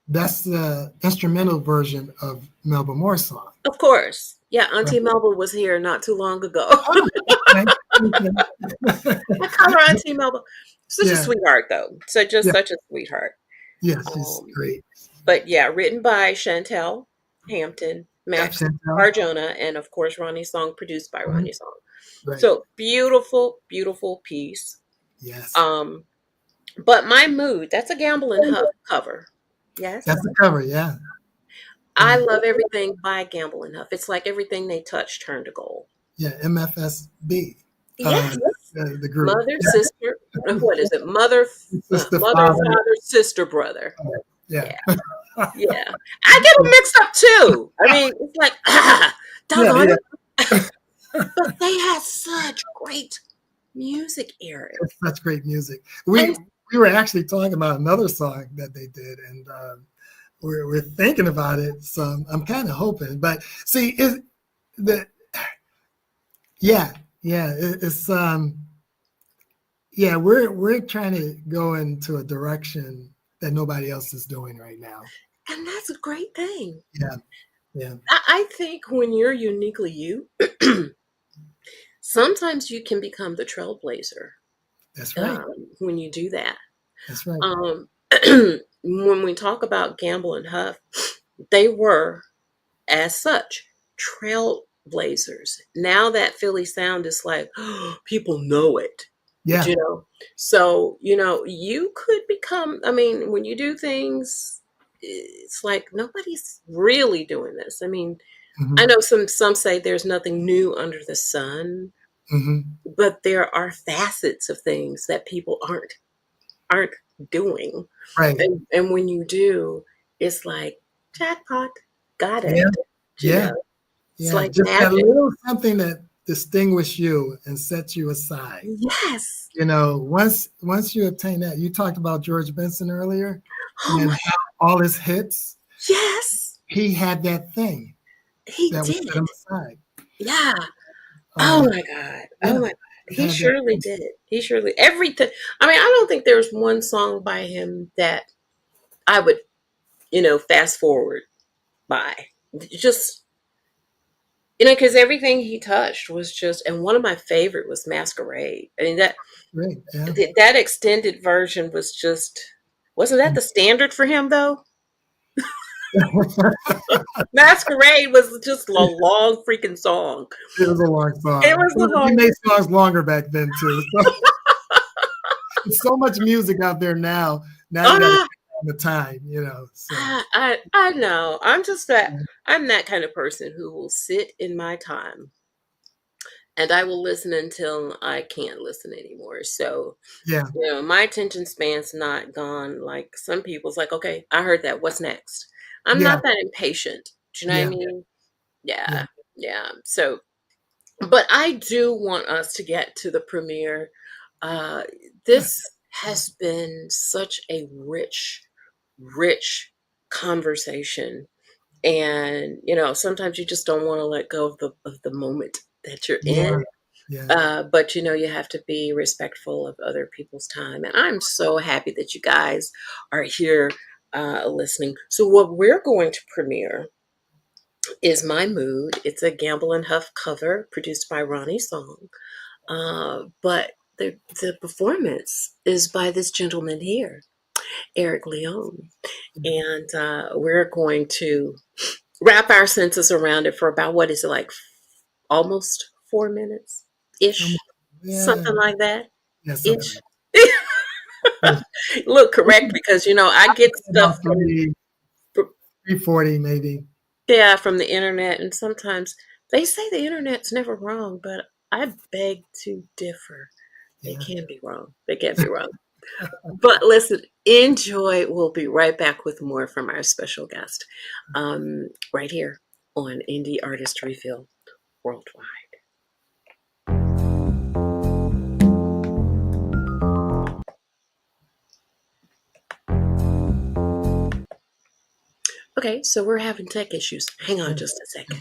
that's the instrumental version of Melba Moore's song. Of course. Yeah, Right? Auntie Melba was here not too long ago. Oh, okay. I call her Auntie Melba. Such a Yeah, sweetheart, though. Just yeah, such a sweetheart. yes, she's Um, great. but yeah, written by Chantel Hampton, Yep, Max Chantel. Arjona, and of course Ronnie Song, produced by Mhm. Ronnie Song. Right. So beautiful, beautiful piece. Yes. Um, but My Mood, that's a Gamble and Huff cover. Yes. That's the cover, yeah. I love everything by Gamble and Huff. It's like everything they touch turned to gold. Yeah, MFSB, Yes. the group. Mother, sister, what is it? Mother, Sister, mother, father. father, sister, brother. Yeah. Yeah. Yeah. I get them mixed up too. I mean, it's like, Yeah, doggone yeah. it. But they had such great music, Eric. It's such great music. And We were actually talking about another song that they did, and we're thinking about it. So I'm kind of hoping, but see, it's yeah, we're trying to go into a direction that nobody else is doing right now. and that's a great thing. Yeah, yeah, I think when you're uniquely you, sometimes you can become the trailblazer that's right. when you do that. That's right. When we talk about Gamble and Huff, they were, as such, trailblazers. Now that Philly sound is like, people know it. Yeah, You know, so you could become. I mean, when you do things, it's like nobody's really doing this. I mean, I hmm know some say there's nothing new under the sun, hmm but there are facets of things that people aren't doing. right. And when you do, it's like jackpot, got it. Yeah, You yeah, know, it's yeah. like Just that magic. little something that distinguishes you and sets you aside. Yes. Once you obtain that, you talked about George Benson earlier, Oh and my, how all his hits, yes, he had that thing he that would set him did. aside. Yeah. Oh Um, my God. Oh yeah, my God. he He had that surely thing. did. He surely everything. I mean, I don't think there's one song by him that I would, fast forward by. Just because everything he touched was just, and one of my favorite was Masquerade. I mean Great, yeah. that extended version was just, wasn't that the standard for him though? Masquerade was just a long freaking song. It was a long It song. was a They long. made songs longer back then too. So there's so much music out there now. Now you got to Ah, find the time. So I know. I'm that kind of person who will sit in my time and I will listen until I can't listen anymore. So, yeah, my attention span's not gone like some people's like, okay, I heard that. What's next? I'm yeah, not that impatient. Do you know what I yeah, mean? yeah, Yeah. Yeah. So, but I do want us to get to the premiere. Uh, yeah, this has been such a rich conversation. And, sometimes you just don't want to let go of the moment that you're yeah, in. yeah. But you have to be respectful of other people's time. And I'm so happy that you guys are here listening. So what we're going to premiere is My Mood. It's a Gamble and Huff cover produced by Ronnie Song. But the performance is by this gentleman here, Eric Leone. And we're going to wrap our senses around it for about, what is it, like almost 4 minutes Um, ish, yeah, something like that yeah, something ish. like that. Look, correct, because I get stuff About from 340 maybe. yeah, from the internet, and sometimes they say the internet's never wrong, but I beg to differ. They Yeah. can be wrong. They can't be wrong. But listen, enjoy. We'll be right back with more from our special guest, right here on Indie Artist Refill Worldwide. Okay, so we're having tech issues. Hang on just a second.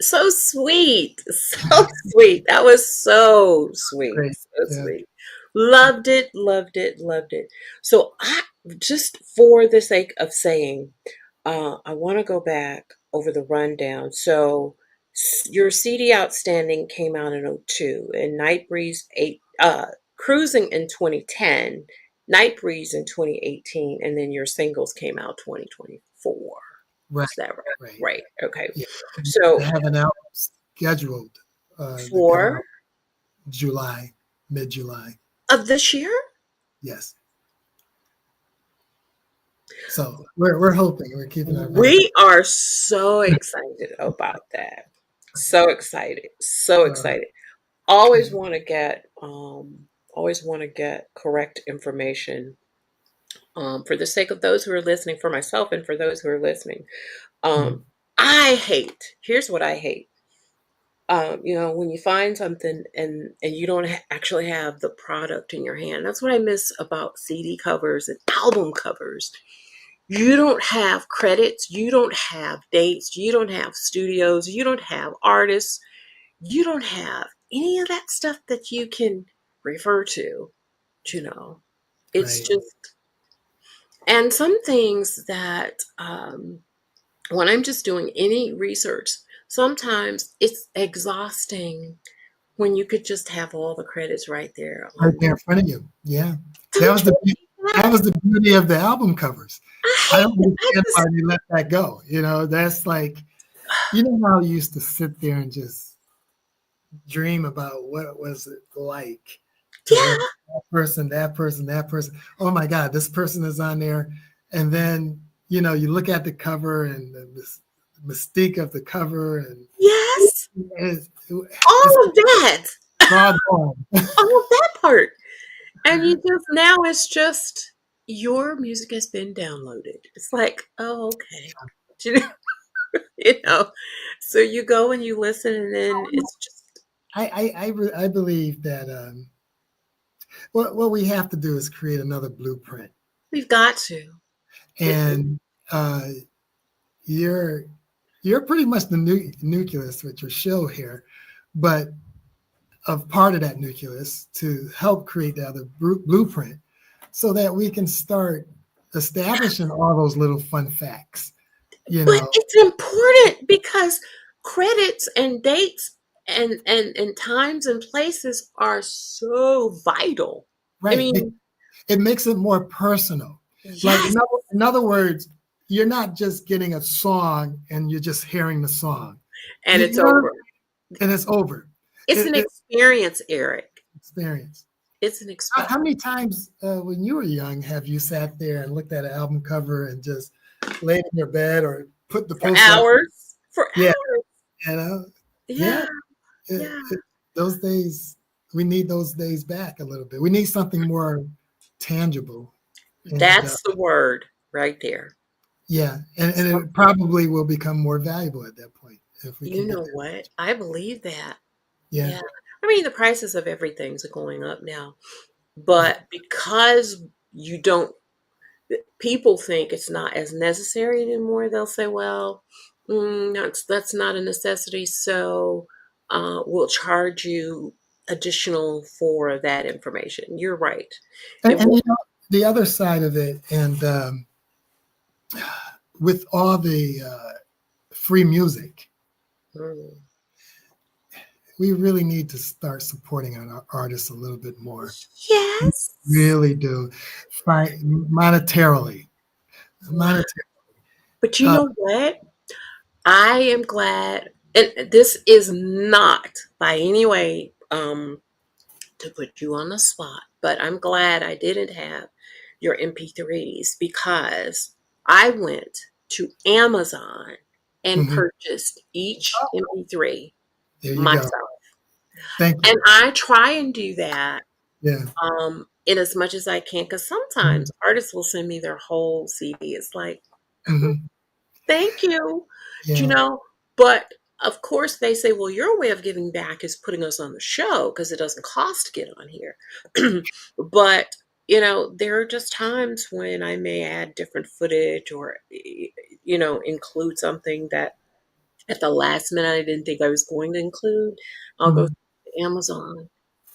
So sweet. So sweet. That was so sweet. Great. So Yeah. sweet. Loved it, loved it, loved it. So I just for the sake of saying, I want to go back over the rundown. So your CD Outstanding came out in '02 and Night Breeze Cruising in 2010, Night Breeze in 2018, and then your singles came out 2024. Right. Is that right? Right. Right. Okay. Yeah. I So have an album scheduled to come four out July, mid-July. of this year, Yes. So we're hoping, we're keeping our fingers. we are so excited about that. So excited. So Uh, excited. Always yeah. want to get always want to get correct information for the sake of those who are listening, for myself and for those who are listening. Mhm. Um I hate. Here's what I hate. When you find something and you don't actually have the product in your hand. That's what I miss about CD covers and album covers. You don't have credits, you don't have dates, you don't have studios, you don't have artists, you don't have any of that stuff that you can refer to, you know. It's Right. just, and some things that when I'm just doing any research, sometimes it's exhausting when you could just have all the credits right there Right on. there in front of you. Yeah. That Don't was the you beau- hate that? that was the beauty of the album covers. I I don't hate it. I understand why just, they let that go. That's like, how you used to sit there and just dream about what it was like to work yeah, with that person, that person, that person. Oh my God, this person is on there. And then, you look at the cover and the mystique of the cover, and yes, it's, it's all of that, all gone. all of that part. And you just, now it's just, your music has been downloaded. It's like, oh, okay. You know, you know. So you go and you listen, and then it's just, I believe that what we have to do is create another blueprint. we've got to. And uh, you're you're pretty much the nucleus with your show here, but of part of that nucleus to help create the other blueprint so that we can start establishing all those little fun facts, you But know, it's important because credits and dates and times and places are so vital. I right? mean, It makes it more personal. Like, yes, in other words, you're not just getting a song and you're just hearing the song. and You, it's you know, over. and it's over. It's an It's experience, Eric. experience. It's an How experience. many times when you were young have you sat there and looked at an album cover and just laid in your bed or put the For poster up? hours. For Yeah, hours. you know, yeah. Yeah, It, yeah. those days, we need those days back a little bit. We need something more tangible, and That's the word right there. yeah, and So, it probably will become more valuable at that point if we you can get know that. what? I believe that. Yeah, Yeah. I mean, the prices of everything's going up now. right. But because you don't, people think it's not as necessary anymore, they'll say, well, that's not a necessity. So we'll charge you additional for that information. You're right. And, It and will. the other side of it, and with all the free music, Mm. we really need to start supporting our artists a little bit more. Yes. Really do, monetarily, Wow. monetarily. But you Uh, know what? I am glad, and this is not by any way to put you on the spot, but I'm glad I didn't have your MP3s because I went to Amazon and mhm. purchased each MP3 There you go. myself. Thank And you. I try and do that Yeah. in as much as I can because sometimes Mhm. artists will send me their whole CD. It's like, Mhm. thank you. Do you Yeah. know? But of course, they say, well, your way of giving back is putting us on the show because it doesn't cost to get on here. But, there are just times when I may add different footage or, include something that at the last minute I didn't think I was going to include, I'll go Mhm. to Amazon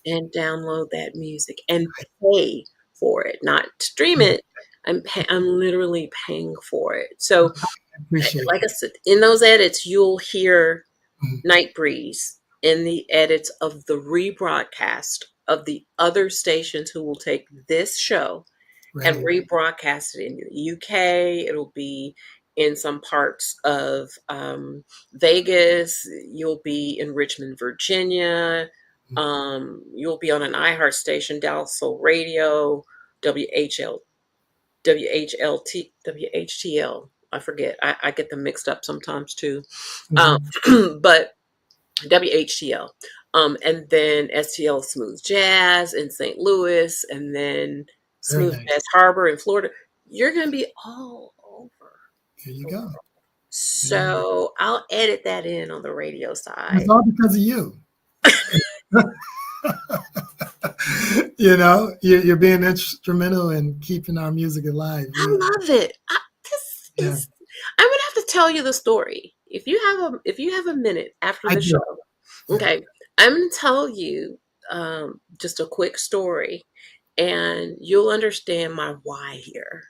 and download that music and pay for it, not stream Mhm. it. I'm literally paying for it. So, I appreciate like I said, in those edits, you'll hear Mhm. Night Breeze in the edits of the rebroadcast of the other stations who will take this show and Right. rebroadcast it in the UK. It'll be in some parts of Vegas. You'll be in Richmond, Virginia. Mhm. You'll be on an iHeart station, Dallas Soul Radio, WHL, WHLT, WHTL. I forget. I get them mixed up sometimes too. Um, Mhm. but WHTL. And then STL Smooth Jazz in St. Louis, and then Very Smooth nice. Jazz Harbor in Florida. You're going to be all over There you the go. world. There you go. So I'll edit that in on the radio And it's side. all because of you. You're being instrumental in keeping our music alive. I love it. This Yeah, is. I'm gonna have to tell you the story if you have a minute after I the do. show. Yeah. Okay, I'm gonna tell you just a quick story, and you'll understand my why here.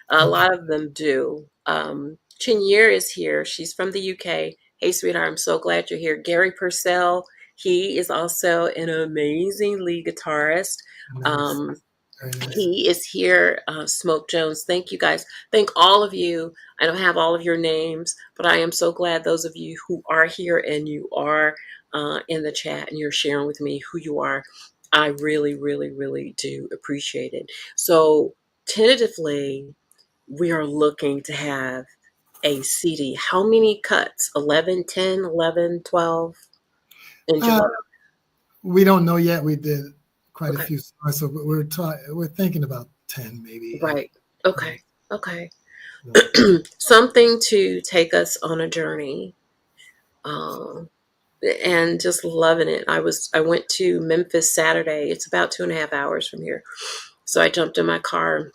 A Okay. lot of them do. Chinyer is here. She's from the UK. Hey, sweetheart, I'm so glad you're here. Gary Purcell, he is also an amazing lead guitarist. Nice. Um, Very nice. he is here. Smoke Jones, thank you guys. Thank all of you. I don't have all of your names, but I am so glad those of you who are here and you are in the chat and you're sharing with me who you are. I really, really, really do appreciate it. So, tentatively, we are looking to have a CD. How many cuts? 11, 10, 11, 12 in Uh, July? we don't know yet. We did quite a Okay. few songs, so we're thinking about 10, maybe 8. Right. Okay. Okay. So, Something to take us on a journey, um, and just loving it. I went to Memphis Saturday. It's about 2.5 hours from here, so I jumped in my car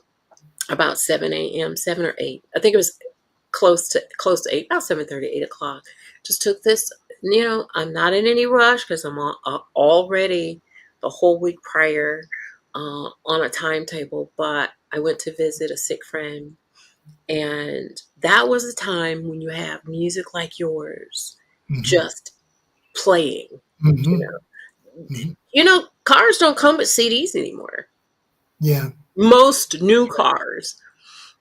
about 7 a.m., 7 or 8. I think it was close to 8, about 7:30, 8 o'clock. Just took this. I'm not in any rush because I'm already the whole week prior on a timetable. But I went to visit a sick friend, and that was a time when you have music like yours hmm just playing. You hmm know, hmm cars don't come with CDs anymore. Yeah, Most new cars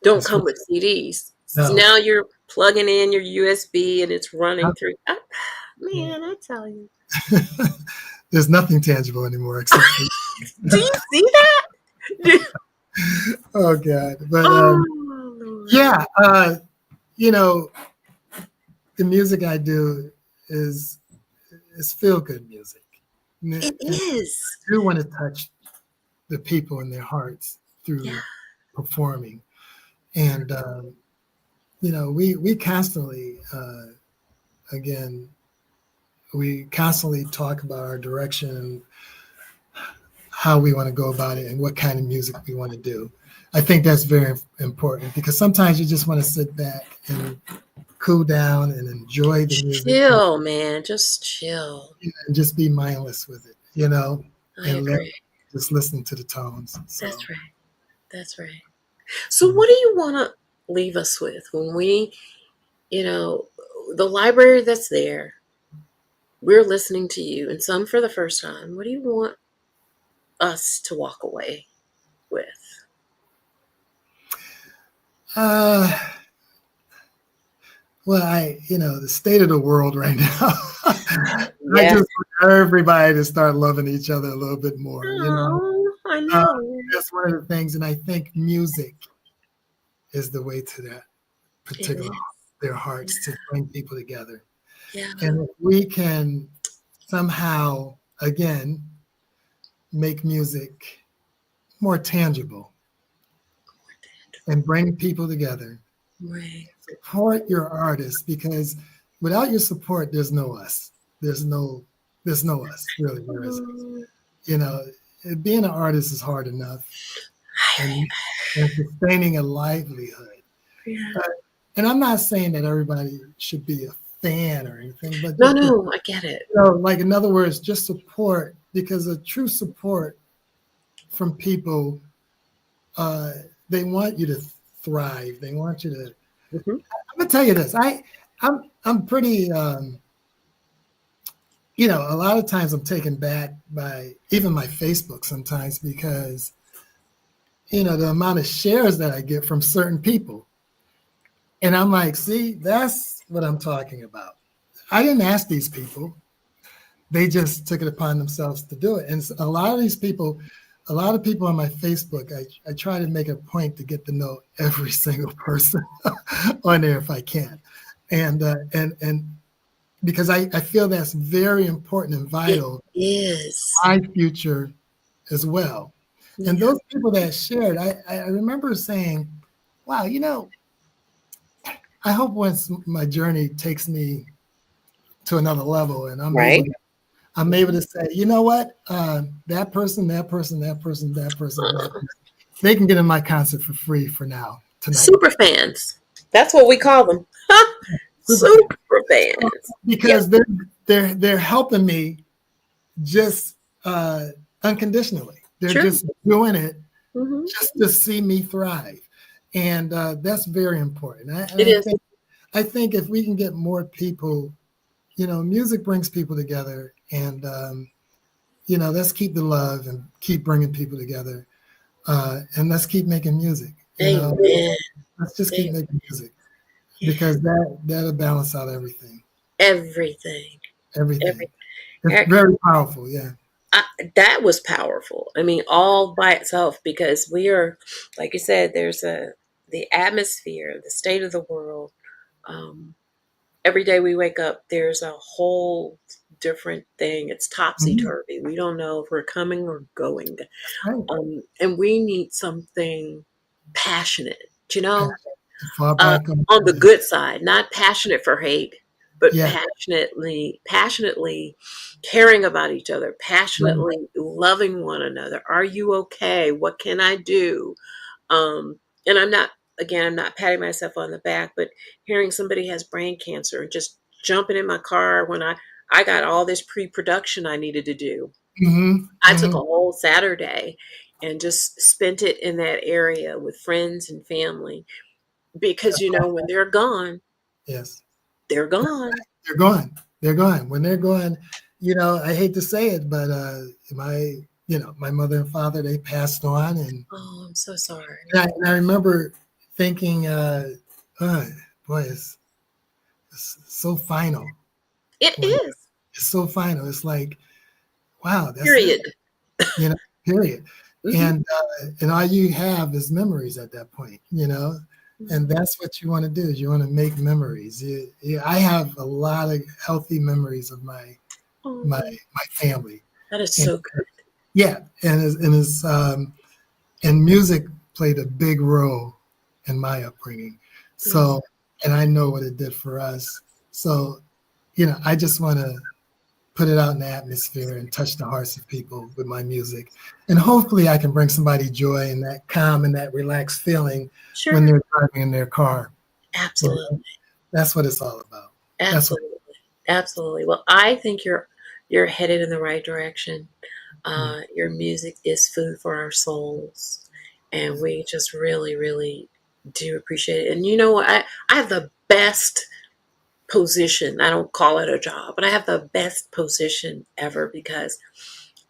don't that's right. come with CDs. So No, now you're plugging in your USB and it's no, running through. yeah. Man, I tell you. There's nothing tangible anymore except for. Do you see that? Oh God, but Oh, Lord. yeah, you know, the music I do is feel good music, It and I is. do want to touch the people in their hearts Yeah. through performing. And we constantly, again, we constantly talk about our direction, how we want to go about it, and what kind of music we want to do. I think that's very important because sometimes you just want to sit back and cool down and enjoy the music Chill, man. Just chill. and just be mindless with it, I and agree. just listen to the tones. So, That's right. That's right. So, what do you want to leave us with when you know, the library that's there, we're listening to you, and some for the first time? What do you want us to walk away with? uh, well, the state of the world right now, I Yes. just want everybody to start loving each other a little bit more. Oh, I Uh, know. that's one of the things, and I think music is the way to that It particular is. their hearts to bring people together. Yeah. And if we can somehow again make music more tangible and bring people together, Right. support your artists because without your support, there's no us. There's no us. Really, there isn't. Oh, You know, being an artist is hard enough, I- and sustaining a livelihood. yeah. And I'm not saying that everybody should be a fan or anything, but No, just to, no, I get it. like in other words, just support, because a true support from people, uh, they want you to thrive. They want you to. Hmm. I'm gonna tell you this. I'm pretty. A lot of times I'm taken back by even my Facebook sometimes because the amount of shares that I get from certain people, and I'm like, see, that's what I'm talking about. I didn't ask these people. They just took it upon themselves to do it. And a lot of people on my Facebook, I try to make a point to get to know every single person on there if I can. And because I feel that's very important and It vital is. my future as well. And Yeah. those people that shared, I remember saying, wow, I hope once my journey takes me to another level and Right. I'm able Mhm. to say, you know what, that person, that person, that person, that person, and that person, they can get in my concert for free for now, tonight. Super fans. That's what we call them. Super fan. Super fans. Yep. Because they're helping me just unconditionally. They're Sure. just doing it Hmm. just to see me thrive, and that's very important. And It is. I think if we can get more people, music brings people together, and let's keep the love and keep bringing people together, and let's keep making music. Amen. Let's just keep Amen. making music Yeah. because that'll balance out everything. Everything. Everything. Everything. It's Eric, very powerful. Yeah. that was powerful. I mean, all by itself, because we are, like you said, there's the atmosphere, the state of the world. Um, every day we wake up, there's a whole different thing. It's topsy Mhm. turvy. We don't know if we're coming or going. That's right. And we need something passionate, you Passion. know, To fall uh, back on. on the good side, not passionate for hate, but Yeah. passionately caring about each other, Right. passionately loving one another. Are you okay? What can I do? And I'm not patting myself on the back, but hearing somebody has brain cancer and just jumping in my car when I got all this pre-production I needed to do. Hmm. I took a Hmm. whole Saturday and just spent it in that area with friends and family because when they're gone, Yes. they're gone. They're gone. They're gone. When they're gone, I hate to say it, but my mother and father, they passed on, and Oh, I'm so sorry. I remember thinking, uh, boy, it's so final. It When is. it's so final, it's like, wow, that's it. Period. You know, period. Hmm. And all you have is memories at that point. And Hmm. that's what you want to do is you want to make memories. I have a lot of healthy memories of my Oh, my family. that is And so good. yeah, and music played a big role in my upbringing. Mm. So, and I know what it did for us. So, I just want to put it out in the atmosphere and touch the hearts of people with my music. And hopefully I can bring somebody joy and that calm and that relaxed feeling when Sure. they're driving in their car. You Absolutely. know, that's what it's all about. That's what. Absolutely. Absolutely. Well, I think you're headed in the right direction. Mm, Your music is food for our souls, and yeah. we just really, really do appreciate it. And you know what? I have the best position. I don't call it a job, but I have the best position ever because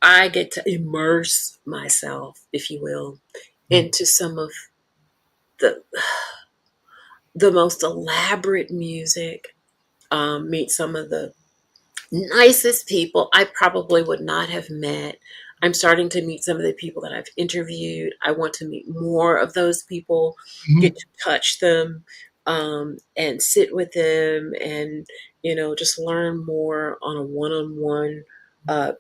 I get to immerse myself, if you will, Mm, into some of the the most elaborate music. Meet some of the nicest people I probably would not have met. I'm starting to meet some of the people that I've interviewed. I want to meet more of those people, get mhm, to touch them, and sit with them, and just learn more on a one-on-one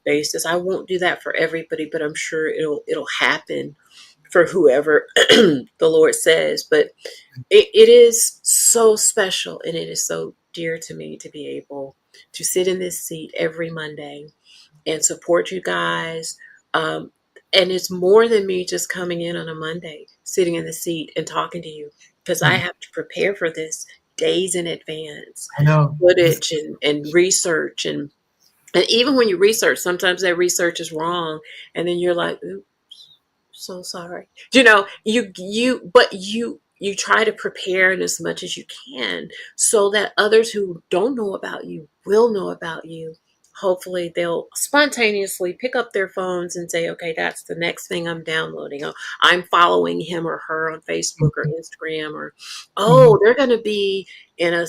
basis. I won't do that for everybody, but I'm sure it'll happen for whoever the Lord says. But it is so special and it is so dear to me to be able to sit in this seat every Monday and support you guys. Um, and it's more than me just coming in on a Monday, sitting in the seat and talking to you because I mm, have to prepare for this days in advance, I know. footage and research. And even when you research, sometimes that research is wrong. And then you're like, oops, so sorry. You try to prepare in as much as you can so that others who don't know about you will know about you. Hopefully they'll spontaneously pick up their phones and say, okay, that's the next thing I'm downloading. Oh, I'm following him or her on Facebook or Mhm. Instagram, or, Mhm. oh, they're going to be in a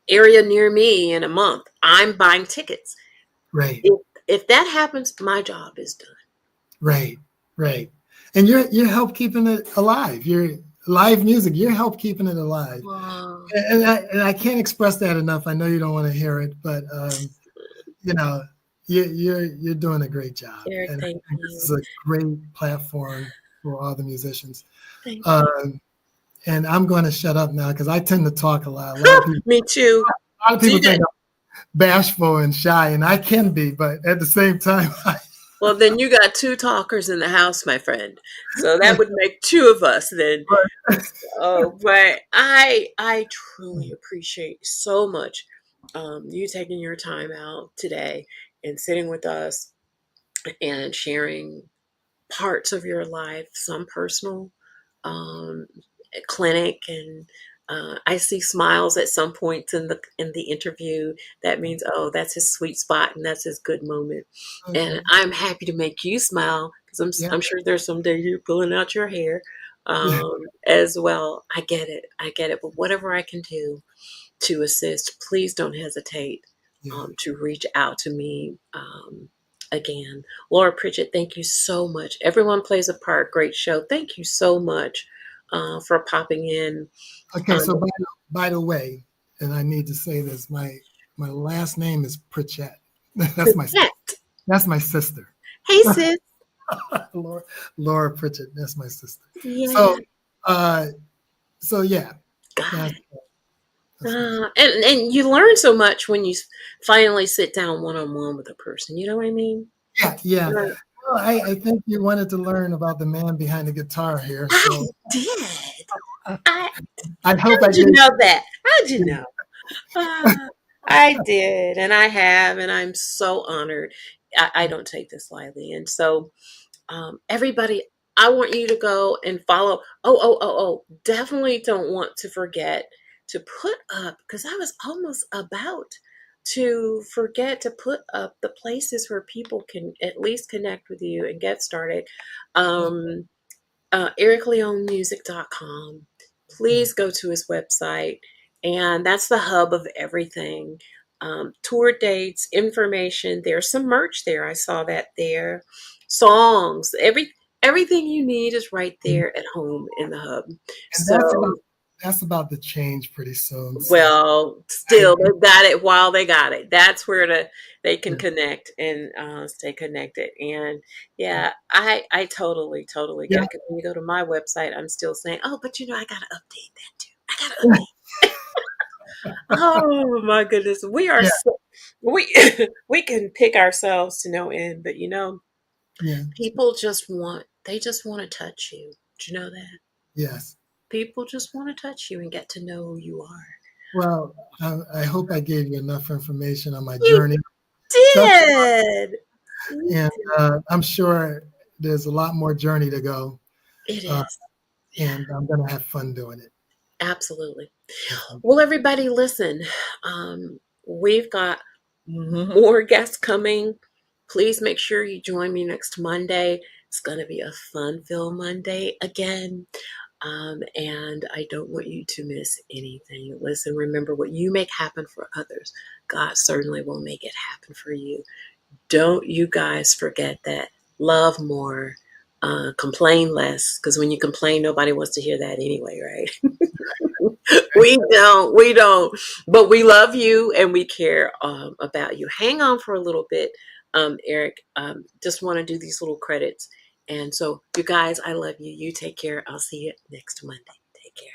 area near me in a month. I'm buying tickets. Right. If that happens, my job is done. Right. Right. And you're help keeping it alive. You're live music. You're help keeping it alive. Wow. And I can't express that enough. I know you don't want to hear it, but you know, you're doing a great job, Eric, and I thank think this you. is a great platform for all the musicians. Thank you. Um, and I'm going to shut up now because I tend to talk a lot. Me too. A lot of See people that? think I'm bashful and shy, and I can be, but at the same time, Well, then you got two talkers in the house, my friend. So that would make two of us then. Oh, but I truly appreciate so much you taking your time out today and sitting with us and sharing parts of your life, some personal, um, clinic, and I see smiles at some points in the interview. That means, oh, that's his sweet spot and that's his good moment. And okay, I'm happy to make you smile because yeah, I'm sure there's some days you're pulling out your hair yeah, as well. I get it. I get it. But whatever I can do to assist, please don't hesitate yeah. to reach out to me again. Laura Pritchett, thank you so much. Everyone plays a part. Great show. Thank you so much for popping in. Okay, so by the way, and I need to say this, my last name is Pritchett. That's my Pritchett. that's my sister. Hey, sis. Laura, Laura Pritchett. That's my sister. Yeah, So, uh, so yeah, got that's it. that's my And you learn so much when you finally sit down one on one with a person. You know what I mean? yeah, yeah. Right. Well, I think you wanted to learn about the man behind the guitar here, I so did. uh, I I hope I how'd you gave know that? How'd you you. know? I did, and I have, and I'm so honored. I don't take this lightly, and so everybody, I want you to go and follow. Oh! Definitely don't want to forget to put up because I was almost about to forget to put up the places where people can at least connect with you and get started. Um, ericleonemusic.com. Please go to his website, and that's the hub of everything. Tour dates, information. There's some merch there. I saw that there. Songs, everything you need is right there at home in the hub. And So, that's about to change pretty soon. So well, I, still they got it while they got it. That's where they can connect and stay connected. And yeah, I totally get yeah, it. Because when you go to my website, I'm still saying, oh, but I gotta update that too. I gotta update. Oh my goodness, we are yeah, so we we can pick ourselves to no end, but yeah, people just want to touch you. Do you know that? yes. People just want to touch you and get to know who you are. Well, I hope I gave you enough information on my You journey. That's did. You and did. I'm sure there's a lot more journey to go, It uh, is. Yeah, and I'm gonna have fun doing it. absolutely. Have fun. Well, everybody, listen. We've got more guests coming. Please make sure you join me next Monday. It's going to be a fun-filled Monday again. And I don't want you to miss anything. Listen, remember what you make happen for others, God certainly will make it happen for you. Don't you guys forget that. Love more, complain less, because when you complain, nobody wants to hear that anyway, right? We don't, but we love you and we care about you. Hang on for a little bit, Eric. Just want to do these little credits. And so, you guys, I love you. You take care. I'll see you next Monday. Take care.